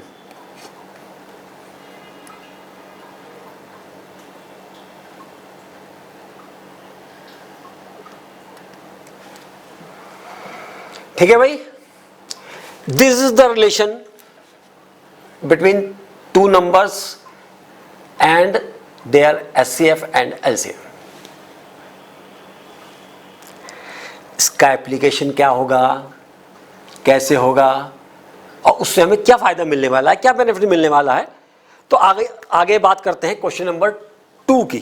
ठीक है भाई, this is the relation between two numbers and their HCF and LCM. इसका एप्लीकेशन क्या होगा, कैसे होगा, और उससे हमें क्या फायदा मिलने वाला है, क्या बेनिफिट मिलने वाला है, तो आगे बात करते हैं क्वेश्चन नंबर 2 की।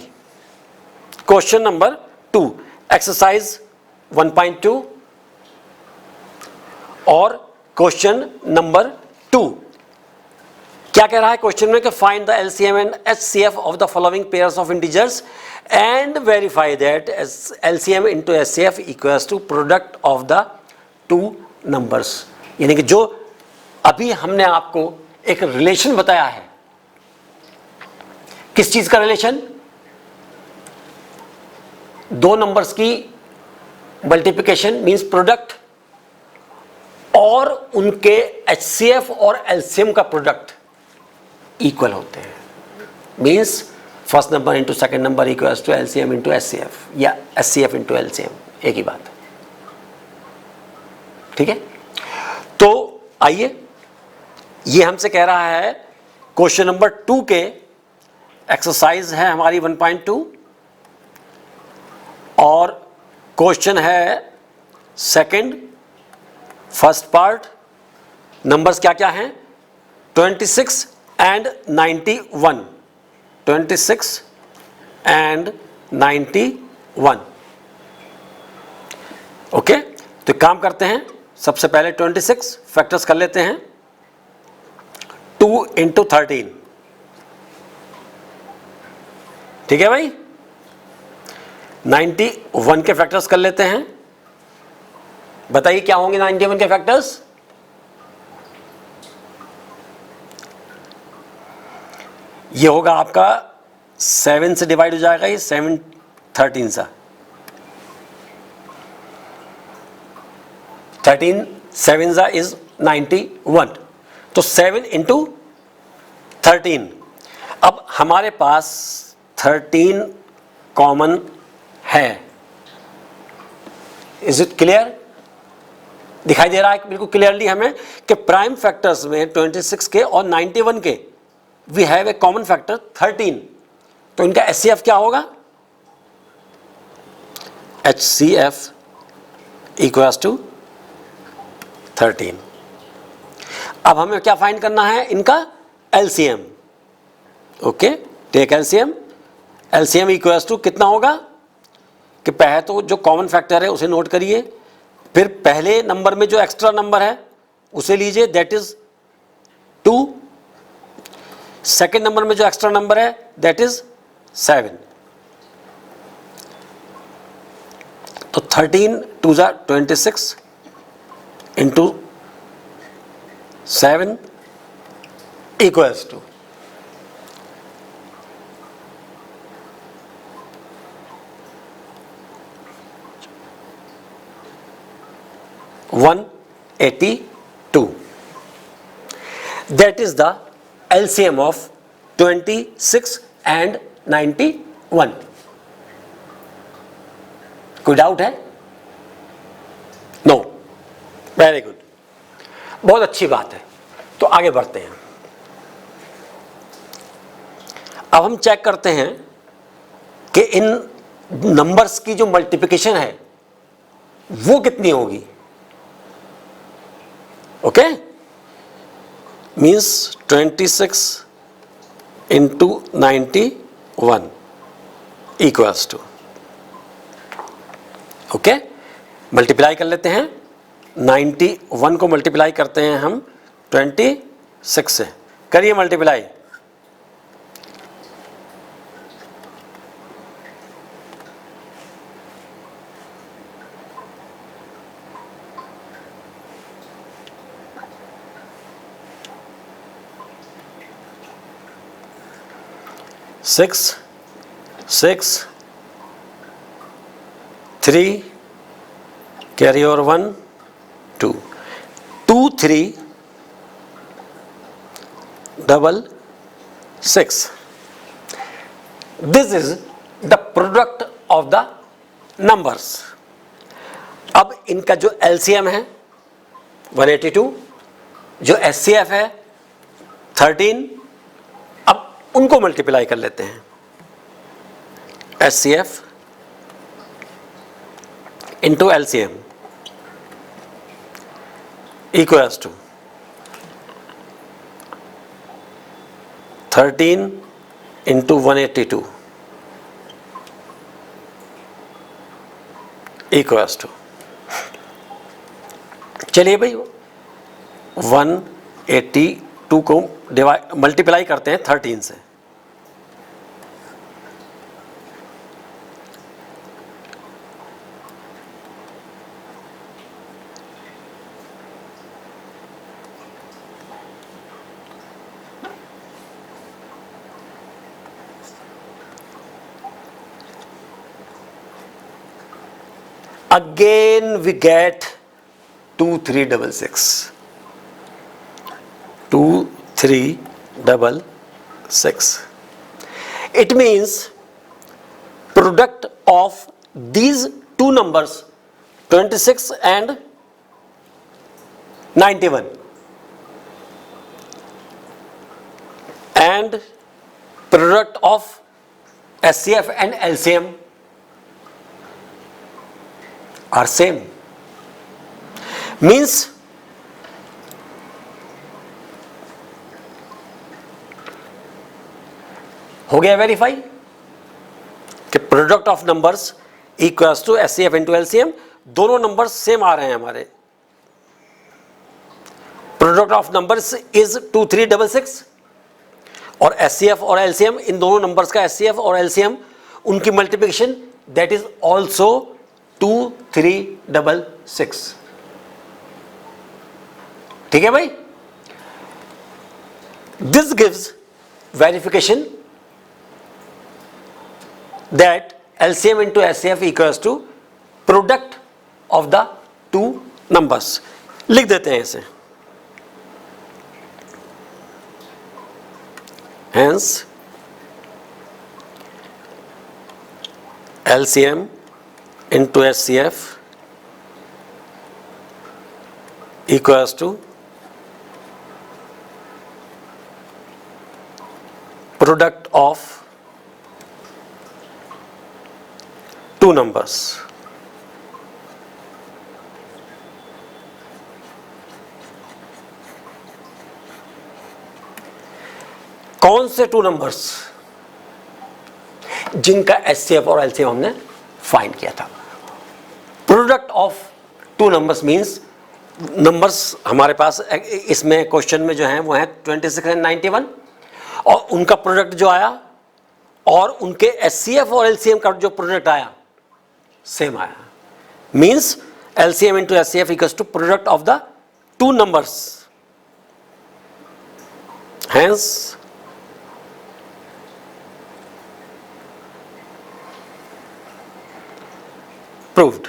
क्वेश्चन नंबर 2, एक्सरसाइज 1.2 और क्वेश्चन नंबर 2 क्या कह रहा है क्वेश्चन में कि find the LCM and HCF of the following pairs of integers and verify that LCM into HCF equals to product of the two numbers. यानी कि जो अभी हमने आपको एक रिलेशन बताया है, किस चीज का रिलेशन? दो नंबर्स की मल्टीप्लिकेशन मींस प्रोडक्ट और उनके एचसीएफ और एलसीएम का प्रोडक्ट इक्वल होते हैं, means first number into second number equals to LCM into HCF या एचसीएफ इंटू एलसीएम, एक ही बात। ठीक है, तो आइए, ये हमसे कह रहा है क्वेश्चन नंबर 2 के एक्सरसाइज है हमारी 1.2 और क्वेश्चन है सेकंड, फर्स्ट पार्ट, नंबर्स क्या क्या हैं? 26 एंड 91, 26 एंड 91। ओके, तो काम करते हैं, सबसे पहले 26 फैक्टर्स कर लेते हैं, 2 इंटू 13। ठीक है भाई, 91 के फैक्टर्स कर लेते हैं। बताइए क्या होंगे 91 के फैक्टर्स? ये होगा आपका 7 से डिवाइड हो जाएगा, ये 7 13 सा 13 7 सा इज 91, तो 7 इंटू 13। अब हमारे पास 13 कॉमन है, इज इट क्लियर? दिखाई दे रहा है बिल्कुल क्लियरली हमें कि प्राइम फैक्टर्स में 26 के और 91 के we have a common factor 13, तो इनका एचसीएफ क्या होगा? HCF equals to 13। अब हमें क्या फाइंड करना है? इनका LCM. Okay, take LCM. LCM equals to कितना होगा कि पहले तो जो कॉमन फैक्टर है उसे नोट करिए, फिर पहले नंबर में जो एक्स्ट्रा नंबर है उसे लीजिए, दैट इज 2। सेकेंड नंबर में जो एक्स्ट्रा नंबर है दैट इज 7। तो 13 2 जा 26 into 7 equals to 182. That is the LCM of 26 and 91. कोई डाउट है? नो, वेरी गुड, बहुत अच्छी बात है। तो आगे बढ़ते हैं। अब हम चेक करते हैं कि इन नंबर्स की जो मल्टीप्लिकेशन है वो कितनी होगी। Okay, means 26 into 91 equals to, okay, multiply कर लेते हैं, 91 को मल्टीप्लाई करते हैं हम 26 से, करिए multiply. Six 3 carry over 1 2 2 3 6 this is the product of the numbers. अब इनका जो एलसीएम है 182, जो एचसीएफ है 13, अब उनको मल्टीप्लाई कर लेते हैं। HCF into LCM equals to 13 into 182 equals to, चलिए भाई 182 को मल्टीप्लाई करते हैं 13 से। Again we get 2366. 2366. It means product of these two numbers 26 and 91 and product of SCF and LCM are same. Means हो गया वेरीफाई कि product of numbers equals to HCF into LCM, दोनों नंबर्स सेम आ रहे हैं हमारे। Product of numbers is 2366 और HCF और एलसीएम, इन दोनों नंबर्स का एचसीएफ और एलसीएम उनकी मल्टीप्लिकेशन दैट इज ऑल्सो 2366। ठीक है भाई, this gives verification that LCM into SCF equals to product of the two numbers। लिख देते हैं इसे, hence LCM into SCF equals to product of two numbers। कौन से टू नंबर्स? जिनका एचसीएफ और एलसीएम हमने फाइंड किया था। Product of two numbers means numbers हमारे पास इसमें क्वेश्चन में जो है वो है 26 एंड 91 और उनका प्रोडक्ट जो आया और उनके एचसीएफ और एलसीएम का जो प्रोडक्ट आया सेम आया। Means LCM into HCF equals to product of the two numbers, hence proved.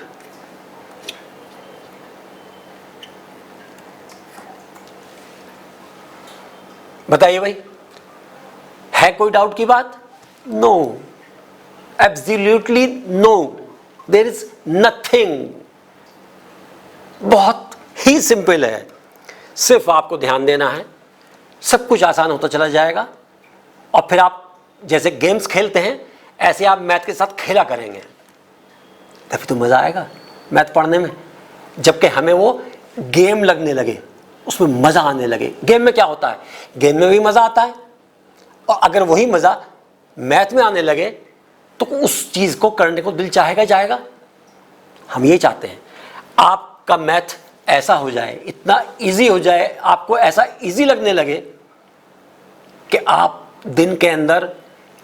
बताइए भाई, है कोई डाउट की बात? No, absolutely no, there is nothing. बहुत ही सिंपल है, सिर्फ आपको ध्यान देना है, सब कुछ आसान होता चला जाएगा। और फिर आप जैसे गेम्स खेलते हैं ऐसे आप मैथ के साथ खेला करेंगे, तभी तो मजा आएगा मैथ पढ़ने में। जबकि हमें वो गेम लगने लगे, उसमें मजा आने लगे। गेम में क्या होता है, गेम में भी मजा आता है, और अगर वही मजा मैथ में आने लगे तो उस चीज को करने को दिल चाहेगा जाएगा। हम ये चाहते हैं आपका मैथ ऐसा हो जाए, इतना इजी हो जाए, आपको ऐसा इजी लगने लगे कि आप दिन के अंदर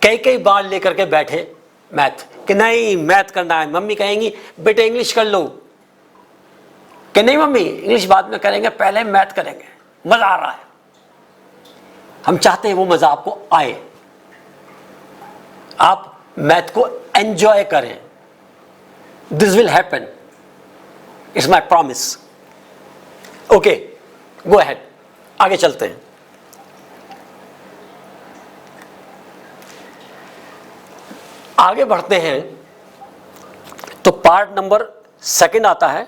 कई कई बार लेकर के बैठे मैथ, कि नहीं मैथ करना है। मम्मी कहेंगी बेटे इंग्लिश कर लो, कि नहीं मम्मी इंग्लिश बाद में करेंगे, पहले मैथ करेंगे, मजा आ रहा है। हम चाहते हैं वो मजा आपको आए, आप मैथ को एंजॉय करें। This will happen, it's my promise. Okay, go ahead, आगे चलते हैं। आगे बढ़ते हैं तो पार्ट नंबर 2 आता है,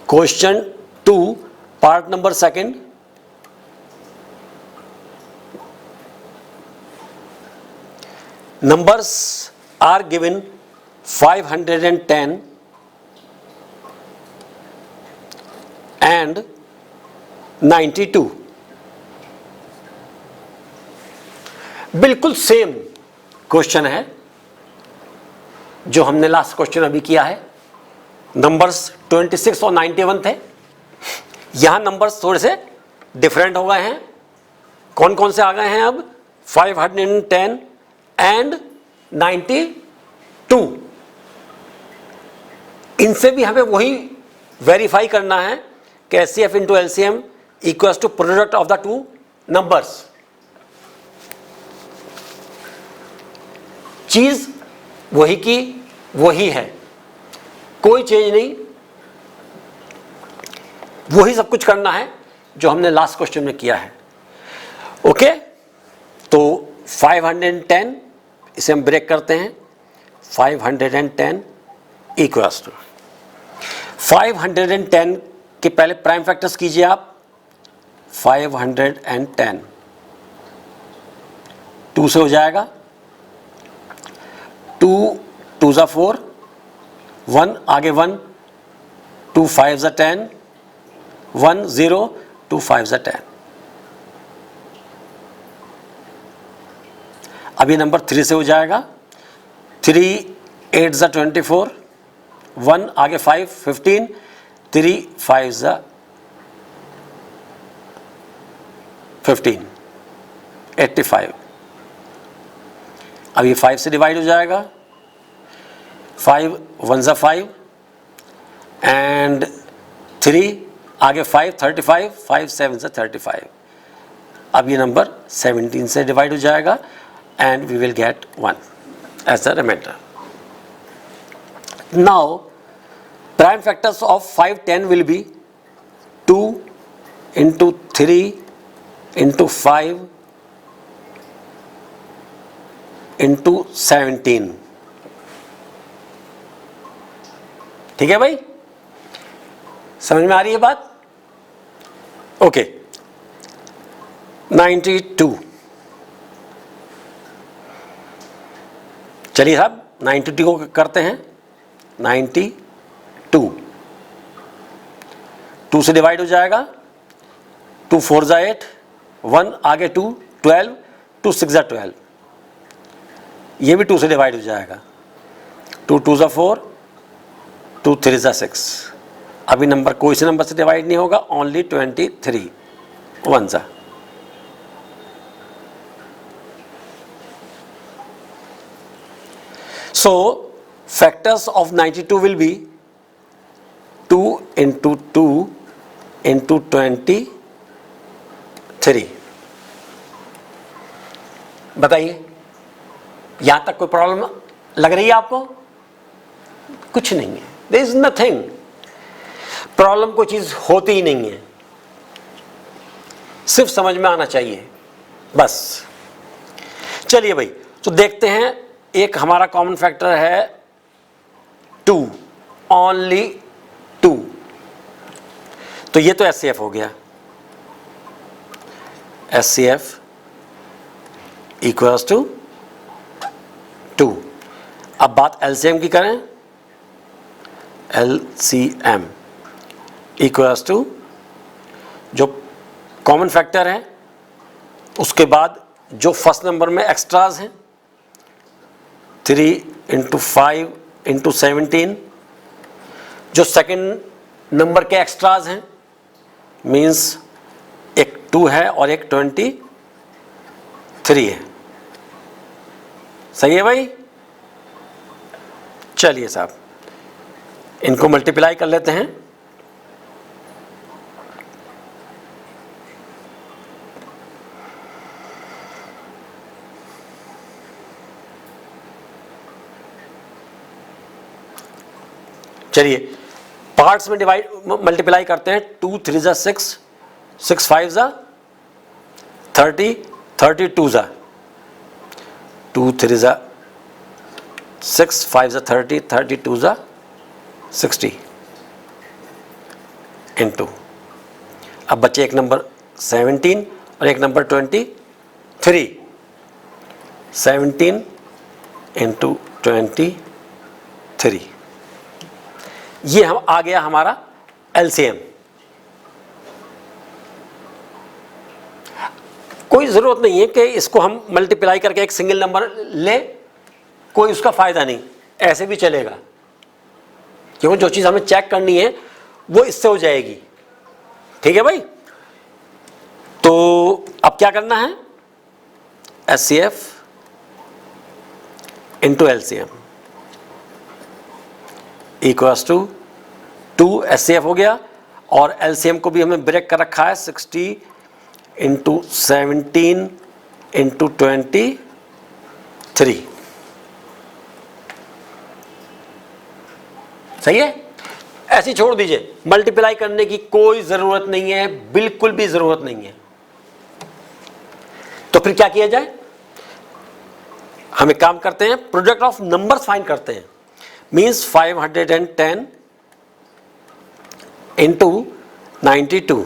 question 2, part number 2। Numbers are given 510 and 92। बिल्कुल सेम क्वेश्चन है जो हमने लास्ट क्वेश्चन अभी किया है। नंबर्स 26 और 91 थे। यहां नंबर्स थोड़े से डिफरेंट हो गए हैं। कौन कौन से आ गए हैं अब? 510 एंड 92। इनसे भी हमें वही वेरीफाई करना है कि HCF into LCM equals to product of the two numbers. चीज वही की वही है, कोई चेंज नहीं, वही सब कुछ करना है जो हमने लास्ट क्वेश्चन में किया है। ओके, तो 510 इसे हम ब्रेक करते हैं। 510 इक्वल्स टू 510 के पहले प्राइम फैक्टर्स कीजिए आप। 510 2 से हो जाएगा, 2 2 ज़ा 4, 1 आगे 1, 2 5 ज़ा 10, 1 0, 2 5 ज़ा 10। अभी नंबर 3 से हो जाएगा, 3 8 ज़ा 24, 1 आगे 5 15, 3 5 ज़ा 15, 85। अब ये 5 से डिवाइड हो जाएगा, 5 1 ज़ा 5 एंड 3 आगे 5 35, 5 7 ज़ा 35। अब ये नंबर 17 से डिवाइड हो जाएगा and we will get 1 as the remainder. Now prime factors of 510 will be 2 into 3 into 5 into 17। ठीक है भाई, समझ में आ रही है बात? ओके, 92। चलिए साहब 92 को करते हैं। 92 2 से डिवाइड हो जाएगा, 2 4 ज़ा 8, 1 आगे 2 12, 2 6 ज़ा 12। ये भी 2 से डिवाइड हो जाएगा, 2 2 ज़ा 4, 2 3 ज़ा 6। अभी नंबर कोई से नंबर से डिवाइड नहीं होगा, ओनली 23 1 ज़ा। So factors of 92 will be 2 into 2 into 23। बताइए, यहां तक कोई प्रॉब्लम लग रही है आपको? कुछ नहीं है, there is nothing। प्रॉब्लम कोई चीज होती ही नहीं है, सिर्फ समझ में आना चाहिए बस। चलिए भाई, तो देखते हैं। एक हमारा कॉमन फैक्टर है 2, ओनली 2, तो ये तो एचसीएफ हो गया। HCF equals to 2। अब बात एलसीएम की करें। एलसीएम इक्वल्स टू जो कॉमन फैक्टर है उसके बाद जो फर्स्ट नंबर में एक्स्ट्राज हैं, 3 into 5 into 17 जो सेकंड नंबर के एक्स्ट्राज हैं, मीन्स एक 2 है और एक 23 है। सही है भाई? चलिए साहब, इनको मल्टीप्लाई कर लेते हैं। चलिए पार्ट्स में डिवाइड मल्टीप्लाई करते हैं। 2 3 ज़ा 6, 6 5 ज़ा 30, 32 ज़ा 2 3 ज़ा 6 5 ज़ा 30, 32 ज़ा 60 इनटू, अब बचे एक नंबर 17 और एक नंबर 23। 17 इंटू 23, ये हम आ गया हमारा एलसीएम। कोई ज़रूरत नहीं है कि इसको हम मल्टीप्लाई करके एक सिंगल नंबर ले, कोई उसका फ़ायदा नहीं, ऐसे भी चलेगा, क्योंकि जो चीज़ हमें चेक करनी है वो इससे हो जाएगी। ठीक है भाई? तो अब क्या करना है? HCF into LCM equals to 2 HCF हो गया, और एलसीएम को भी हमें ब्रेक कर रखा है 60 इंटू 17 इंटू 23। सही है? ऐसी छोड़ दीजिए, मल्टीप्लाई करने की कोई ज़रूरत नहीं है, बिल्कुल भी ज़रूरत नहीं है। तो फिर क्या किया जाए? हम एक काम करते हैं, प्रोडक्ट ऑफ नंबर्स फाइंड करते हैं। मीन्स 510 इंटू 92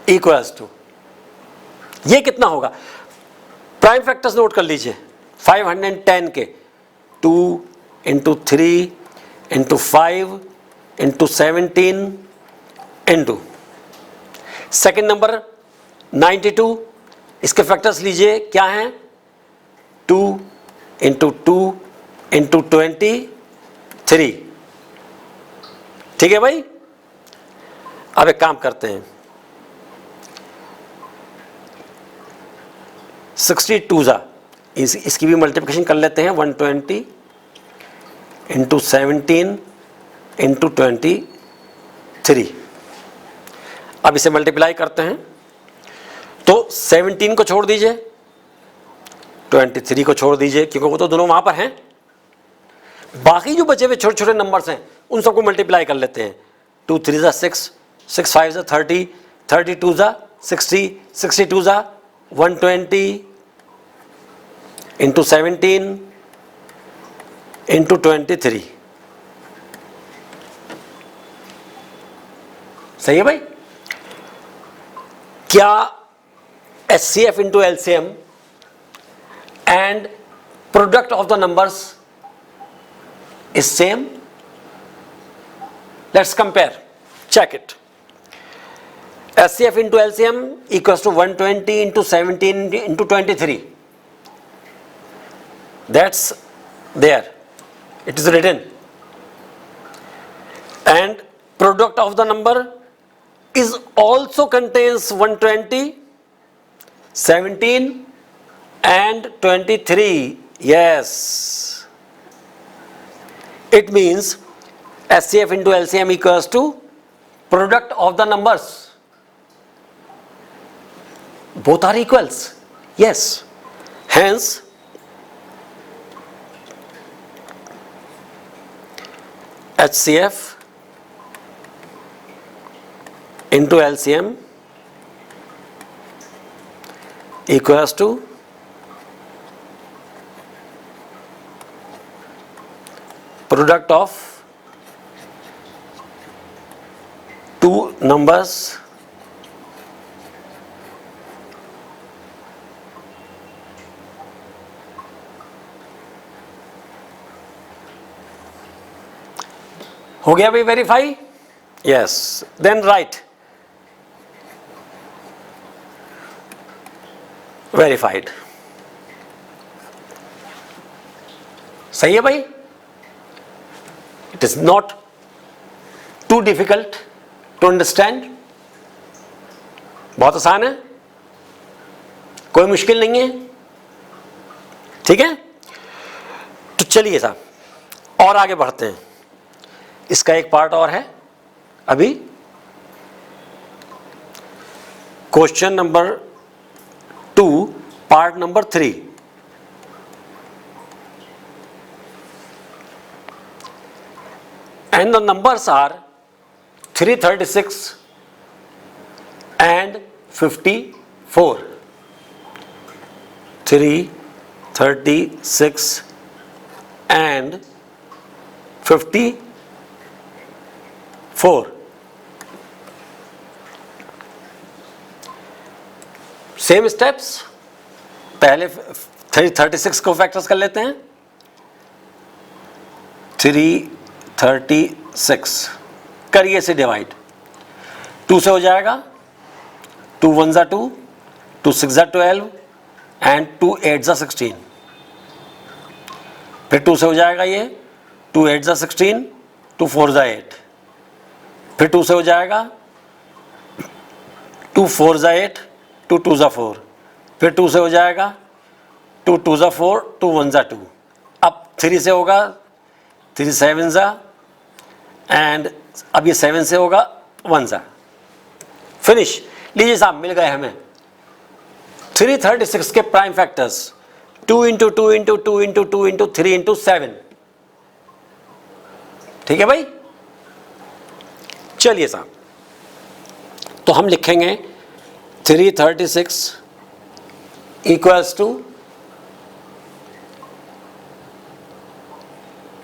इक्वल्स टू, ये कितना होगा? प्राइम फैक्टर्स नोट कर लीजिए। 510 के 2 into 3 into 5 into 17 into second number 92, इसके फैक्टर्स लीजिए, क्या हैं? 2 इंटू 2 इंटू 23। ठीक है भाई? अब एक काम करते हैं, 62 ज़ा इसकी भी मल्टीप्लिकेशन कर लेते हैं। 120 इंटू 17 इंटू 23। अब इसे मल्टीप्लाई करते हैं, तो 17 को छोड़ दीजिए, 23 को छोड़ दीजिए, क्योंकि वो तो दोनों वहां पर हैं। बाकी जो बचे हुए छोटे छोटे नंबर्स हैं उन सबको मल्टीप्लाई कर लेते हैं। 2 3 ज़ा 6, 6 5 ज़ा 30, 32 ज़ा 60, 62 ज़ा 120 इंटू 17 इंटू 23। सही है भाई? क्या HCF into LCM and product of the numbers is same? Let's compare, check it. HCF into LCM equals to 120 into 17 into 23। That's there, it is written. And product of the number is also contains 120, 17 and 23. Yes, it means HCF into LCM equals to product of the numbers. Both are equals. Yes, hence HCF into LCM equals to product of two numbers हो गया भाई verify? Yes, then right verified. सही है भाई? It is not too difficult to understand? बहुत आसान है, कोई मुश्किल नहीं है, ठीक है। तो चलिए साहब और आगे बढ़ते हैं। इसका एक पार्ट और है अभी, question number 2 part number 3। And the numbers are 336 and 54. 336 and 54. Same steps, पहले 336 को फैक्टर्स कर लेते हैं। 336 करिए से डिवाइड, 2 से हो जाएगा, 2 1 जा 2, 2 6 जा 12 एंड 2 8 जा 16। फिर 2 से हो जाएगा ये, 2 8 जा 16, 2 4 जा 8। फिर 2 से हो जाएगा, 2 4 जा 8, 2 2 जा 4। फिर 2 से हो जाएगा, 2 2 जा 4, 2 1 जा 2। अब 3 से होगा, 3 7 जा, एंड अब ये 7 से होगा, 1 जा। फिनिश। लीजिए साहब मिल गए हमें 336 के prime factors, 2 into 2 into 2 into 2 into 3 into 7। ठीक है भाई। चलिए साहब, तो हम लिखेंगे 336 इक्वल्स टू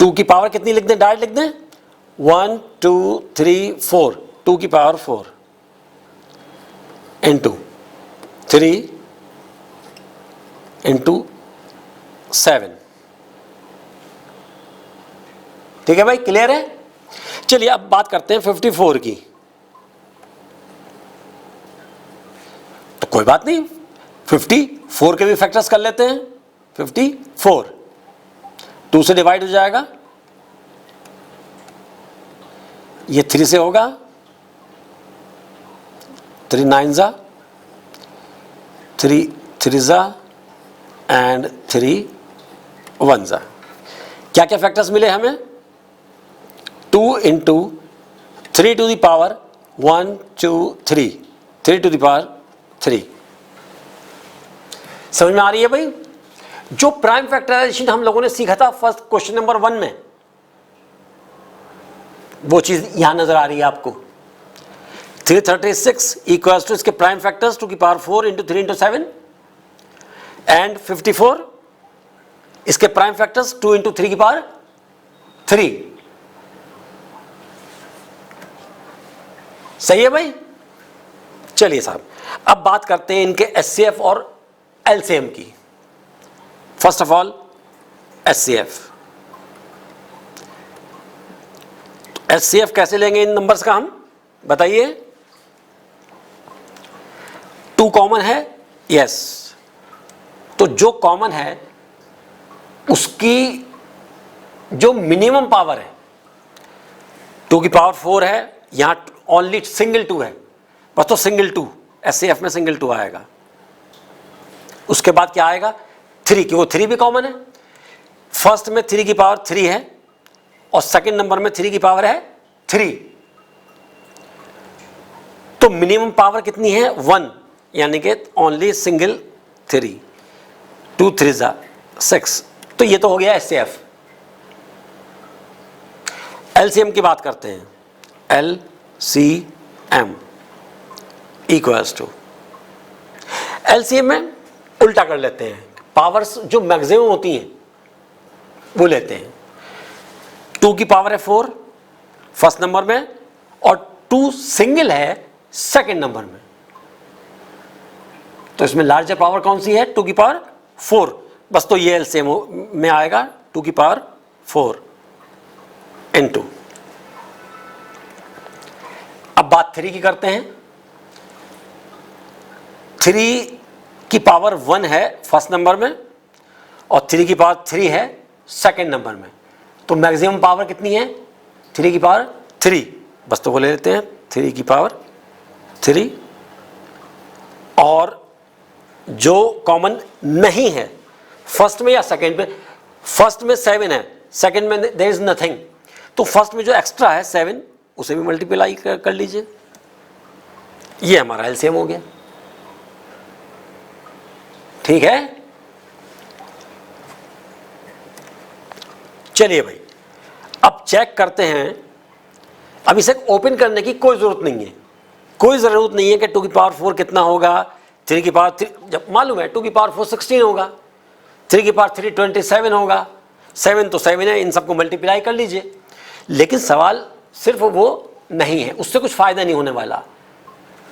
2 की पावर कितनी लिख दें, डायरेक्ट लिख दें, 1 2 3 4, 2 की पावर 4 इंटू 3 इंटू 7। ठीक है भाई, क्लियर है। चलिए अब बात करते हैं 54 की। तो कोई बात नहीं, 54 के भी फैक्टर्स कर लेते हैं। 54 2 से डिवाइड हो जाएगा, ये 3 से होगा, 3 9 जा, 3 3 जा एंड 3 1 जा। क्या क्या फैक्टर्स मिले हमें, 2 into 3 to the power 1 2 3, 3 to the power 3। समझ में आ रही है भाई। जो प्राइम फैक्टराइजेशन हम लोगों ने सीखा था फर्स्ट क्वेश्चन नंबर 1 में, वो चीज यहां नजर आ रही है आपको। 336 इक्वल्स टू इसके प्राइम फैक्टर्स 2 की पावर 4 इंटू 3 इंटू 7 एंड 54 इसके प्राइम फैक्टर्स 2 इंटू 3 की पावर 3। सही है भाई। चलिए साहब अब बात करते हैं इनके एचसीएफ और एलसीएम की। First of all HCF. HCF कैसे लेंगे इन नंबर्स का हम, बताइए। 2 कॉमन है, यस। तो जो कॉमन है उसकी जो मिनिमम पावर है 2 की पावर 4 है, यहां ओनली सिंगल 2 है, बस तो सिंगल 2, एचसीएफ में सिंगल 2 आएगा। उसके बाद क्या आएगा, 3, क्योंकि 3 भी कॉमन है। फर्स्ट में 3 की पावर 3 है और सेकंड नंबर में 3 की पावर है 3। तो मिनिमम पावर कितनी है, 1, यानी कि ओनली सिंगल 3, 2 3 जा 6। तो ये तो हो गया एचसीएफ। एलसीएम की बात करते हैं। एलसीएम इक्वल्स टू, एलसीएम में उल्टा कर लेते हैं, पावर्स जो मैक्सिमम होती हैं वो लेते हैं। 2 की पावर है 4 फर्स्ट नंबर में और 2 सिंगल है सेकंड नंबर में, तो इसमें लार्जर पावर कौन सी है, 2 की पावर 4, बस तो ये एलसीएम में आएगा 2 की पावर 4 इनटू। अब बात 3 की करते हैं। 3 की पावर 1 है फर्स्ट नंबर में और 3 की पावर 3 है सेकंड नंबर में, तो मैक्सिमम पावर कितनी है, 3 की पावर 3, बस तो वो ले लेते हैं 3 की पावर 3, और जो कॉमन नहीं है फर्स्ट में या सेकंड में, फर्स्ट में 7 है, सेकंड में देयर इज नथिंग, तो फर्स्ट में जो एक्स्ट्रा है 7 उसे भी मल्टीप्लाई कर लीजिए, ये हमारा एलसीएम हो गया। ठीक है, चलिए भाई अब चेक करते हैं। अब इसे ओपन करने की कोई जरूरत नहीं है, कोई जरूरत नहीं है कि 2 की पावर 4 कितना होगा, 3 की पावर 3 जब मालूम है 2 की पावर 4 16 होगा, 3 की पावर 3 27 होगा, 7 तो 7 है, इन सबको मल्टीप्लाई कर लीजिए। लेकिन सवाल सिर्फ वो नहीं है, उससे कुछ फायदा नहीं होने वाला।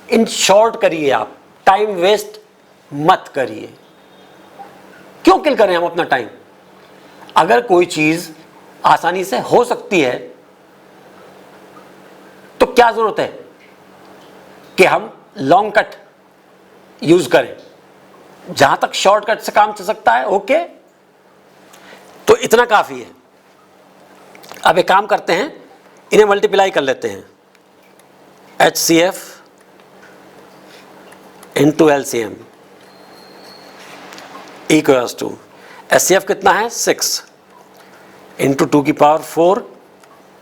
इन शॉर्ट करिए, आप टाइम वेस्ट मत करिए। क्यों किल करें हम अपना टाइम? अगर कोई चीज आसानी से हो सकती है तो क्या जरूरत है कि हम लॉन्ग कट यूज करें? जहां तक शॉर्टकट से काम चल सकता है ओके, तो इतना काफी है। अब एक काम करते हैं, इन्हें मल्टीप्लाई कर लेते हैं, HCF into LCM equals to HCF कितना है 6 इंटू 2 की पावर 4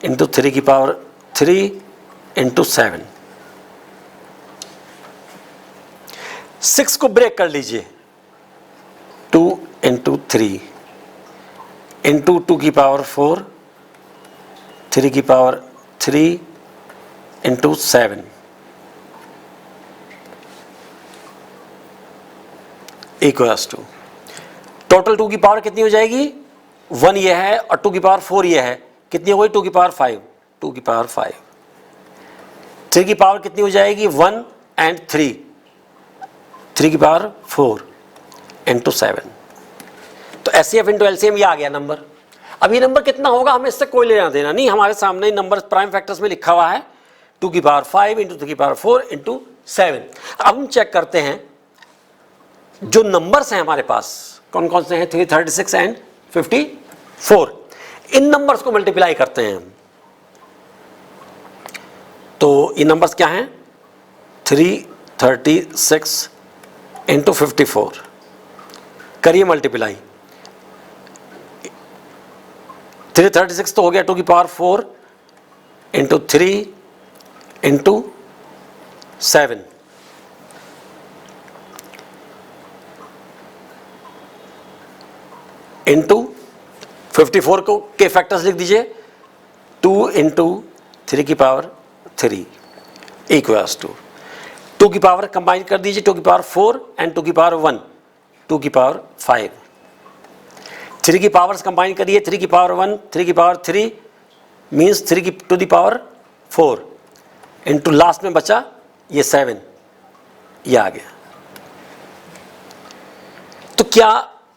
इंटू 3 की पावर 3 इंटू 7। 6 को ब्रेक कर लीजिए, 2 इंटू 3 इंटू 2 की पावर 4 3 की power 3 into 7 equals to total 2 की पावर कितनी हो जाएगी 1 ये है और 2 की पावर 4 ये है, कितनी हो गई 2 की पावर 5, 2 की पावर 5। 3 की पावर कितनी हो जाएगी 1 एंड 3, 3 की पावर 4 इंटू 7। तो HCF इंटू LCM ये आ गया नंबर। अब ये नंबर कितना होगा हमें इससे कोई लेना देना नहीं, हमारे सामने नंबर प्राइम फैक्टर्स में लिखा हुआ है 2 की पावर 5 इंटू 2 की पावर 4 इंटू 7। अब हम चेक करते हैं जो नंबर्स हैं हमारे पास कौन कौन से हैं, 336 एंड 54। इन नंबर्स को मल्टीप्लाई करते हैं हम। तो ये नंबर्स क्या हैं 336 इंटू 54, करिए मल्टीप्लाई। 336 तो हो गया 2 की पावर 4 इंटू 3 इंटू 7, इंटू 54 को के फैक्टर्स लिख दीजिए 2 इंटू 3 की पावर 3 इक्वल्स टू 2 की पावर कंबाइन कर दीजिए 2 की पावर 4 एंड 2 की पावर 1 2 की पावर 5। 3 की पावर्स कंबाइन करिए 3 की पावर 1 3 की पावर 3 मीन्स 3 की to the power 4 into last में बचा ये 7, ये आ गया। तो क्या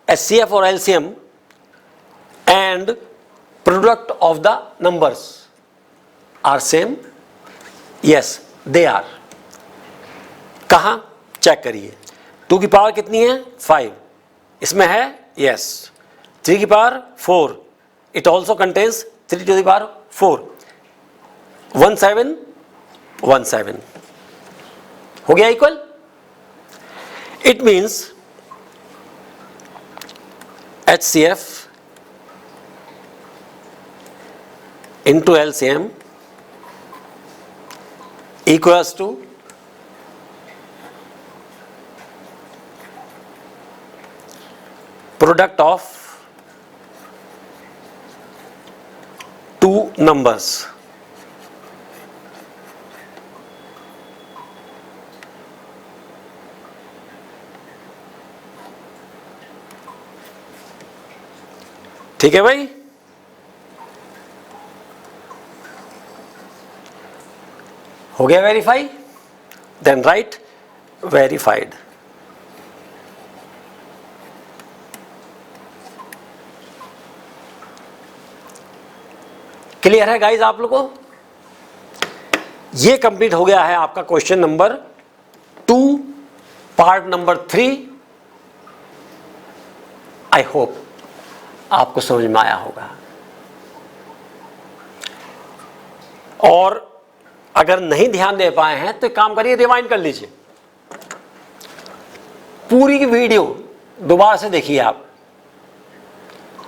HCF और LCM and product of the numbers are same? Yes, they are. कहाँ चेक करिए 2 की पावर कितनी है 5, इसमें है yes। 3 की power 4, it also contains 3 to the power 4, 1 7 1 7 हो गया equal. It means HCF into LCM equals to product of two numbers। ठीक है भाई, हो गया verify, then right verified. Clear है गाइज आप लोगों को? ये कंप्लीट हो गया है आपका question number 2 part number 3। I hope आपको समझ में आया होगा। और अगर नहीं ध्यान दे पाए हैं तो एक काम करिए, रिवाइंड कर लीजिए, पूरी की वीडियो दोबारा से देखिए आप,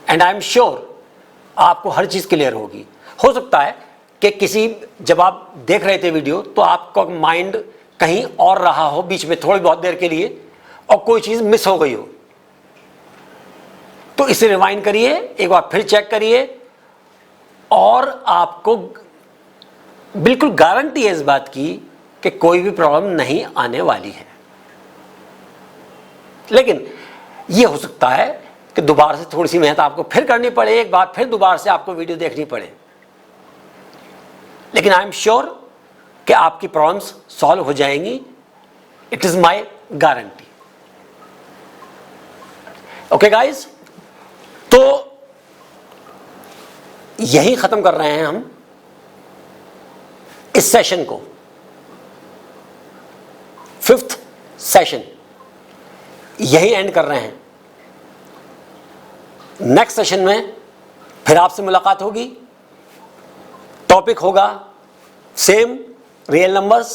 एंड आई एम श्योर आपको हर चीज क्लियर होगी। हो सकता है कि किसी, जब आप देख रहे थे वीडियो तो आपका माइंड कहीं और रहा हो बीच में थोड़ी बहुत देर के लिए, और कोई चीज मिस हो गई हो, तो इसे रिवाइंड करिए, एक बार फिर चेक करिए, और आपको बिल्कुल गारंटी है इस बात की कि कोई भी प्रॉब्लम नहीं आने वाली है। लेकिन यह हो सकता है कि दोबारा से थोड़ी सी मेहनत आपको फिर करनी पड़े, एक बार फिर दोबारा से आपको वीडियो देखनी पड़े, लेकिन आई एम श्योर कि आपकी प्रॉब्लम्स सॉल्व हो जाएंगी। It is my guarantee. Okay guys, तो यही खत्म कर रहे हैं हम इस सेशन को, 5th सेशन यही एंड कर रहे हैं। नेक्स्ट सेशन में फिर आपसे मुलाकात होगी। टॉपिक होगा same, real numbers,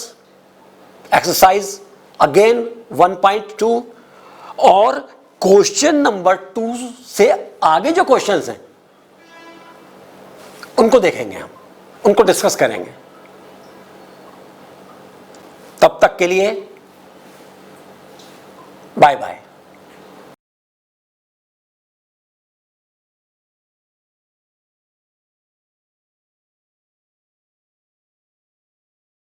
exercise again 1.2, और क्वेश्चन नंबर 2 से आगे जो क्वेश्चंस हैं उनको देखेंगे, हम उनको डिस्कस करेंगे। तब तक के लिए बाय बाय।